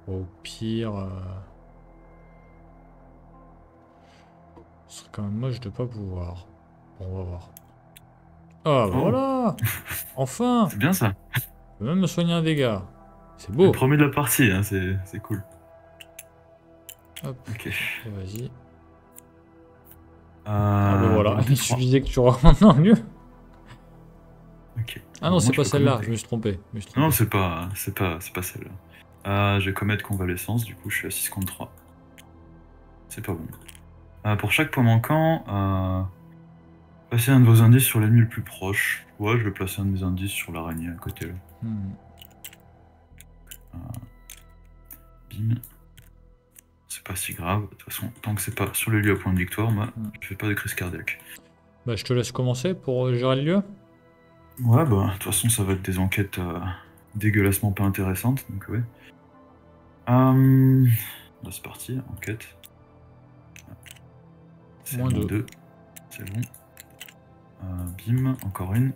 Au pire. Ce serait quand même moche de pas pouvoir. Bon, on va voir. Ah bah Oh, voilà! Enfin! c'est bien ça. Je peux même me soigner un dégât. C'est Le beau! premier de la partie, hein, c'est cool. Hop, Ok. et vas-y. Ah bah voilà, volonté il 3. suffisait que tu rentres dans le lieu. Ok. Ah non, Alors, c'est moi, je pas peux celle-là, commettre- je me suis trompé. Non, c'est pas celle-là. Je vais commettre convalescence, du coup je suis à 6 contre 3. C'est pas bon. Pour chaque point manquant, placez un de vos indices sur l'ennemi le plus proche. Ouais, je vais placer un de mes indices sur l'araignée à côté là. Bim. C'est pas si grave. De toute façon, tant que c'est pas sur le lieu à point de victoire, moi, je fais pas de crise cardiaque. Bah je te laisse commencer pour gérer le lieu. Ouais, bah, de toute façon, ça va être des enquêtes dégueulassement pas intéressantes, donc ouais. Là, c'est parti, enquête. C'est Moins deux. 2. C'est bon. Bim, encore une.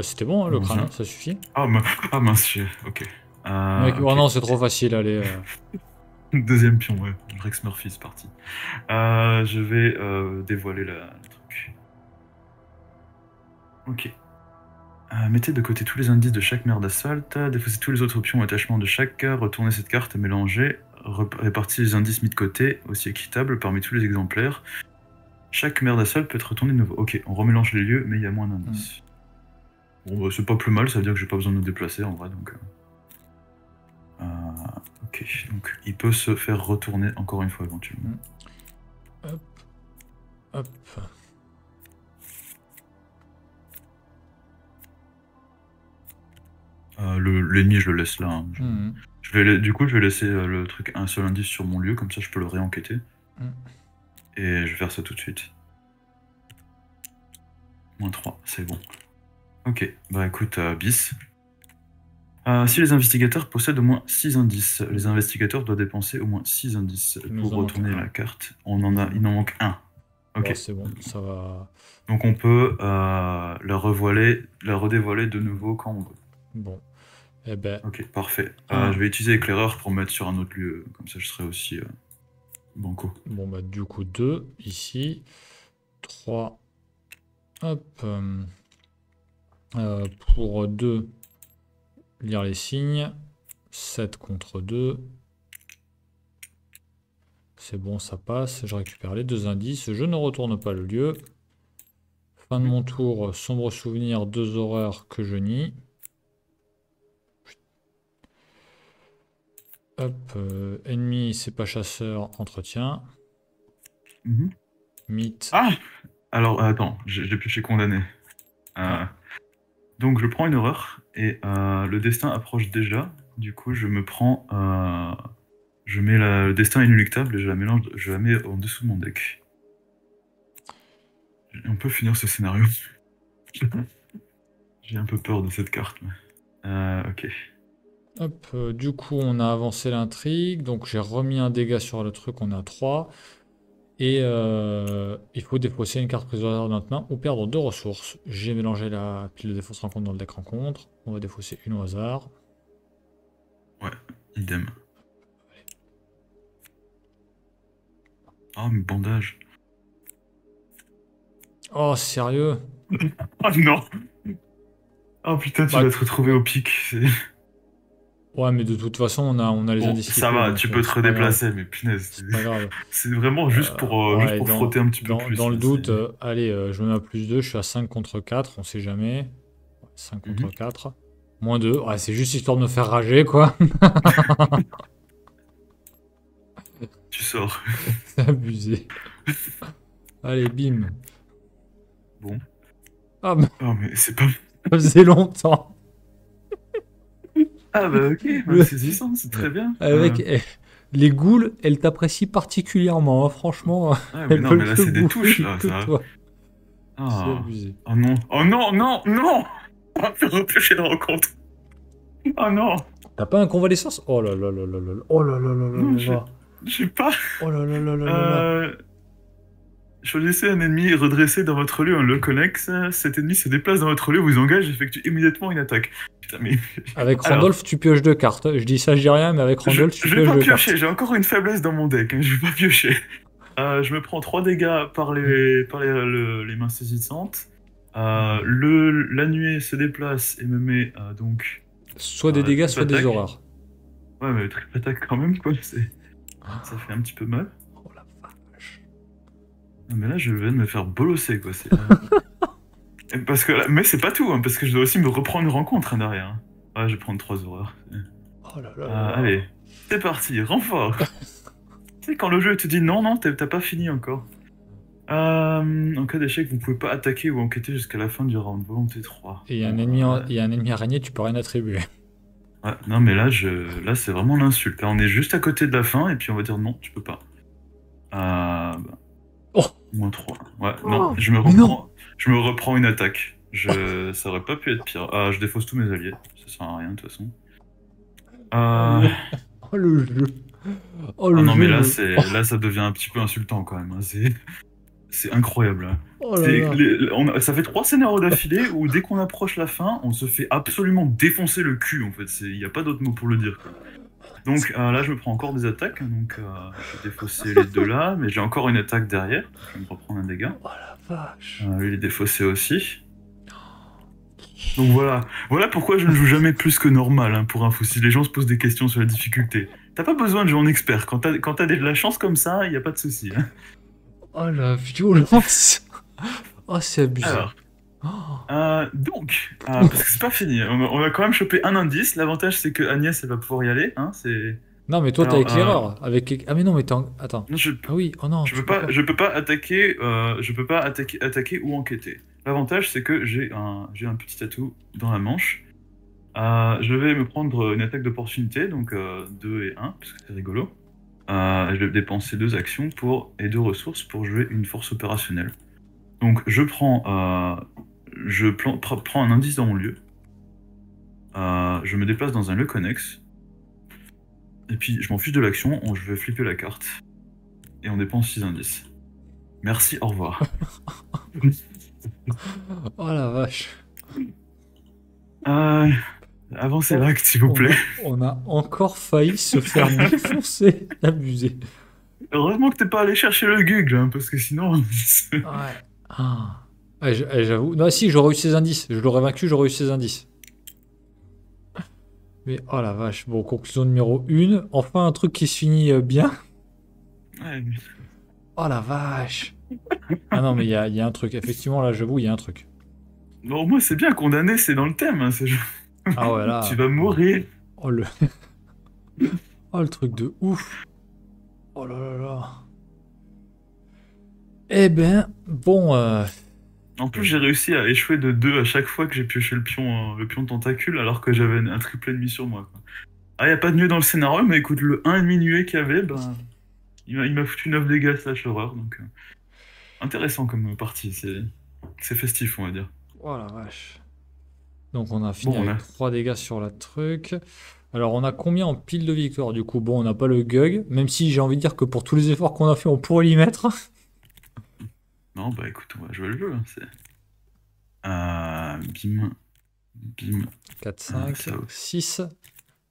C'était bon, hein, le Moins crâne, un. hein, ça suffit. Ah mince, ok. Mec, oh Ok. non, c'est trop facile, allez. Deuxième pion, ouais. Rex Murphy, c'est parti. Je vais dévoiler le truc. Ok. Mettez de côté tous les indices de chaque mer d'asalte, défaussez tous les autres options ou attachements de chaque, retournez cette carte, mélangez, répartissez les indices mis de côté, aussi équitable parmi tous les exemplaires. Chaque mer d'asalte peut être retournée de nouveau. Ok, on remélange les lieux, mais il y a moins d'indices. Bon, bah, c'est pas plus mal, ça veut dire que j'ai pas besoin de me déplacer en vrai, donc... ok, donc il peut se faire retourner encore une fois éventuellement. Hop. Hop. L'ennemi, je le laisse là. Hein. Du coup, je vais laisser le truc un seul indice sur mon lieu, comme ça je peux le réenquêter. Et je vais faire ça tout de suite. -3, c'est bon. Ok, bah écoute, bis. Si les investigateurs possèdent au moins 6 indices, les investigateurs doivent dépenser au moins 6 indices pour retourner la carte. Il en manque un. Ok. Bon, c'est bon, ça va. Donc on peut la redévoiler de nouveau quand on veut. Bon. Eh ben. Ok, parfait. Je vais utiliser l'éclaireur pour mettre sur un autre lieu, comme ça je serai aussi banco. Bon, bah du coup 2 ici. 3. Hop. Pour 2, lire les signes. 7 contre 2. C'est bon, ça passe. Je récupère les 2 indices. Je ne retourne pas le lieu. Fin de mon tour. Sombre souvenir, 2 horreurs que je nie. Hop. Ennemi, c'est pas chasseur. Entretien. Mythe. Ah! Alors, attends, j'ai pioché condamné. Donc, je prends une horreur et le destin approche déjà. Du coup, je me prends. Je mets le destin inéluctable et je la mets en dessous de mon deck. On peut finir ce scénario. J'ai un peu peur de cette carte. Ok. Hop, du coup, on a avancé l'intrigue. Donc, j'ai remis un dégât sur le truc. On a 3. Et il faut défausser une carte prise au hasard de notre main ou perdre 2 ressources. J'ai mélangé la pile de défausse rencontre dans le deck rencontre. On va défausser une au hasard. Ouais, idem. Oh, mes bandages. Oh, sérieux? Oh non! Oh putain, tu vas te retrouver au pic. Ouais, mais de toute façon, on a les indices. Ça va, tu peux te redéplacer, mais punaise. C'est pas grave. C'est vraiment juste pour frotter un petit peu plus. Dans le doute, allez, je me mets à +2, je suis à 5 contre 4, on sait jamais. 5 contre 4. -2, ouais, c'est juste histoire de me faire rager, quoi. Tu sors. C'est abusé. Allez, bim. Bon. Ah, bah... Oh, mais c'est pas... Ça faisait longtemps. Ah bah ok, bah, saisissant, c'est très bien. Avec les ghouls, elles t'apprécient particulièrement, hein, franchement. Ouais, mais non, mais là c'est des touches, là, ça. Toi. Ah. C'est abusé. Oh non, oh non, non, non. On va faire repêcher de rencontre. Oh non. T'as pas un convalescence? Oh là là là là là. Oh là là là là non, là. Je sais pas. Oh là là là là là. Choisissez un ennemi redressé dans votre lieu, un lieu connexe. Cet ennemi se déplace dans votre lieu, vous engage et effectue immédiatement une attaque. Putain, mais... Avec Randolph, tu pioches 2 cartes. Je dis ça, je dis rien, mais avec Randolph, tu pioches 2 cartes. Je vais pas piocher, j'ai encore une faiblesse dans mon deck, hein, je vais pas piocher. Je me prends 3 dégâts par les mains saisissantes. La nuée se déplace et me met donc... Soit des dégâts, soit des horreurs. Ouais, mais triple attaque quand même, quoi. Ça fait un petit peu mal. Oh la vache. Non, mais là, je viens de me faire bolosser, quoi. Parce que, mais c'est pas tout, hein, parce que je dois aussi me reprendre une rencontre hein, derrière. Hein. Ouais, je vais prendre 3 horreurs. Oh là là. Allez, c'est parti, renfort. Tu sais, quand le jeu te dit non, non, t'as pas fini encore. En cas d'échec, vous pouvez pas attaquer ou enquêter jusqu'à la fin du round. Volonté 3. Et il y a un ennemi araignée, tu peux rien attribuer. Ouais, non, mais là, c'est vraiment l'insulte. Là, on est juste à côté de la fin, et puis on va dire non, tu peux pas. Oh -3. Ouais, non, je me reprends une attaque. Ça aurait pas pu être pire. Je défausse tous mes alliés. Ça sert à rien, de toute façon. Oh, le jeu. Oh, le jeu. Non, mais là, là, ça devient un petit peu insultant, quand même. Hein. C'est incroyable. Oh là là. Ça fait 3 scénarios d'affilée où dès qu'on approche la fin, on se fait absolument défoncer le cul, en fait. Il n'y a pas d'autre mot pour le dire. Quoi. Donc là, je me prends encore des attaques. Donc je vais défausser les 2 là, mais j'ai encore une attaque derrière. Je vais me reprendre un dégât. Oh la vache. Lui, il est défaussé aussi. Donc voilà pourquoi je ne joue jamais plus que normal, hein, pour info, si les gens se posent des questions sur la difficulté. T'as pas besoin de jouer en expert, quand t'as de la chance comme ça, il y a pas de souci, hein. Oh la violence! Oh, c'est abusé. Alors, Oh. parce que c'est pas fini, on a quand même chopé un indice, l'avantage c'est que Agnès elle va pouvoir y aller, hein, c'est... Non, mais toi, t'as Alors, éclaireur. Ah, mais non, mais Attends. non, Ah oui, oh non, tu peux pas. je peux pas attaquer, attaquer ou enquêter. L'avantage, c'est que j'ai un petit atout dans la manche. Je vais me prendre une attaque d'opportunité, donc 2 et 1, parce que c'est rigolo. Je vais dépenser 2 actions et 2 ressources pour jouer une force opérationnelle. Donc prends un indice dans mon lieu. Je me déplace dans un lieu connexe. Et puis je m'en fiche de l'action, je vais flipper la carte. Et on dépense 6 indices. Merci, au revoir. Oh la vache. Avancez Oh, l'acte, s'il vous plaît. on a encore failli se faire défoncer. Abusé. Heureusement que t'es pas allé chercher le Google, hein, parce que sinon... Ouais. Ah. Ouais, j'avoue. Non, si, j'aurais eu ces indices. Je l'aurais vaincu, j'aurais eu ces indices. Mais oh la vache. Bon, conclusion numéro 1. Enfin, un truc qui se finit bien. Ouais. Oh la vache. Ah non, mais il y a un truc. Effectivement, là, j'avoue, il y a un truc. Bon, moi, c'est bien, condamné, c'est dans le thème. Hein, Ah ouais, tu là. vas mourir. Oh le, oh, le truc de ouf. Oh là là là. Eh ben, bon. En plus, j'ai réussi à échouer de 2 à chaque fois que j'ai pioché le pion tentacule, alors que j'avais un triple ennemi sur moi, quoi. Ah, y a pas de nuée dans le scénario, mais écoute, le 1,5 nuée qu'il y avait, ben, il m'a foutu 9 dégâts slash horreur, donc intéressant comme partie, c'est festif, on va dire. Oh la vache. Donc on a Bon, fini avec 3 dégâts sur la truc. Alors on a combien en pile de victoire du coup? Bon, on n'a pas le GUG, même si j'ai envie de dire que pour tous les efforts qu'on a fait, on pourrait l'y mettre. Non, bah écoute, on va jouer le jeu, hein, bim, bim, 4, 5, ça... 6.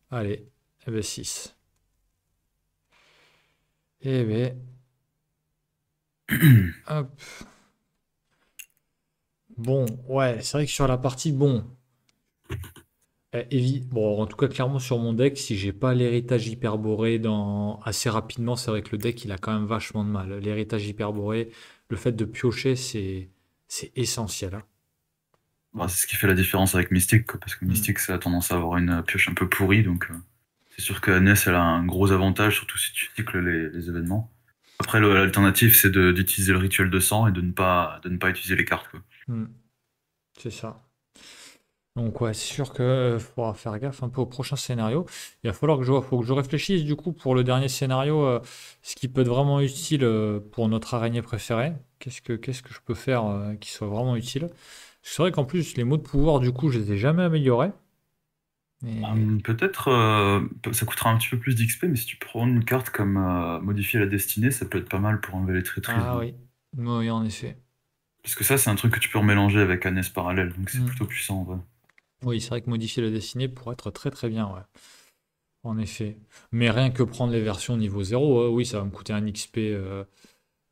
Allez, eh ben 6. Eh ben, hop. Bon, ouais, c'est vrai que sur la partie, bon. Bon, en tout cas, clairement sur mon deck, si j'ai pas l'héritage hyperboré assez rapidement, c'est vrai que le deck il a quand même vachement de mal. L'héritage hyperboré, le fait de piocher, c'est essentiel, hein. Bah, c'est ce qui fait la différence avec Mystique, quoi, parce que Hmm. Mystique, ça a tendance à avoir une pioche un peu pourrie, donc c'est sûr que Ness, elle a un gros avantage, surtout si tu cycles les événements. Après, l'alternative, c'est d'utiliser le rituel de sang et de ne pas utiliser les cartes, quoi. Hmm. C'est ça. Donc ouais, c'est sûr que faudra faire gaffe un peu au prochain scénario. Il va falloir que faut que je réfléchisse du coup pour le dernier scénario, ce qui peut être vraiment utile pour notre araignée préférée. Qu'est-ce que je peux faire qui soit vraiment utile? C'est vrai qu'en plus les mots de pouvoir du coup je les ai jamais améliorés. Mais Peut-être, ça coûtera un petit peu plus d'XP, mais si tu prends une carte comme modifier la destinée, ça peut être pas mal pour enlever les traîtrises, ah hein. oui, oui en effet. Parce que ça, c'est un truc que tu peux remélanger avec Annès parallèle, donc c'est Hmm. plutôt puissant, en vrai. Oui, c'est vrai que modifier la destinée pourrait être très très bien, ouais. En effet. Mais rien que prendre les versions niveau 0, oui, ça va me coûter un XP,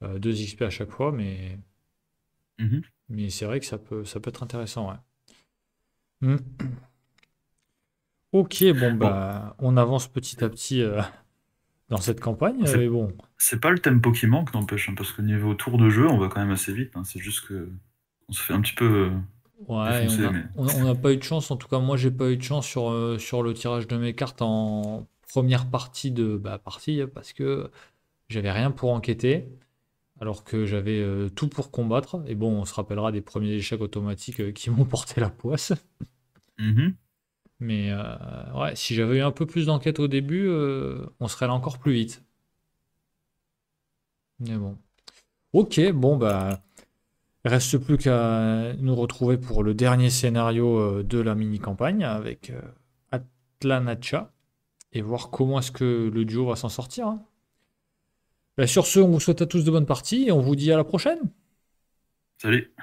2 XP à chaque fois, Mhm. mais c'est vrai que ça peut être intéressant, ouais. Hmm. Ok, bon Bon, bah on avance petit à petit dans cette campagne, c'est mais bon. c'est pas le tempo qui manque, n'empêche, hein, parce que niveau tour de jeu, on va quand même assez vite, hein. C'est juste que on se fait un petit peu Ouais, et défoncer, mais on n'a pas eu de chance, en tout cas moi j'ai pas eu de chance sur le tirage de mes cartes en première partie partie, parce que j'avais rien pour enquêter, alors que j'avais tout pour combattre. Et bon, on se rappellera des premiers échecs automatiques qui m'ont porté la poisse. Mhm. Mais ouais, si j'avais eu un peu plus d'enquête au début, on serait allé encore plus vite. Mais bon. Ok, bon bah. Reste plus qu'à nous retrouver pour le dernier scénario de la mini-campagne avec Atlanacha et voir comment est-ce que le duo va s'en sortir, hein. Bah, sur ce, on vous souhaite à tous de bonnes parties et on vous dit à la prochaine. Salut.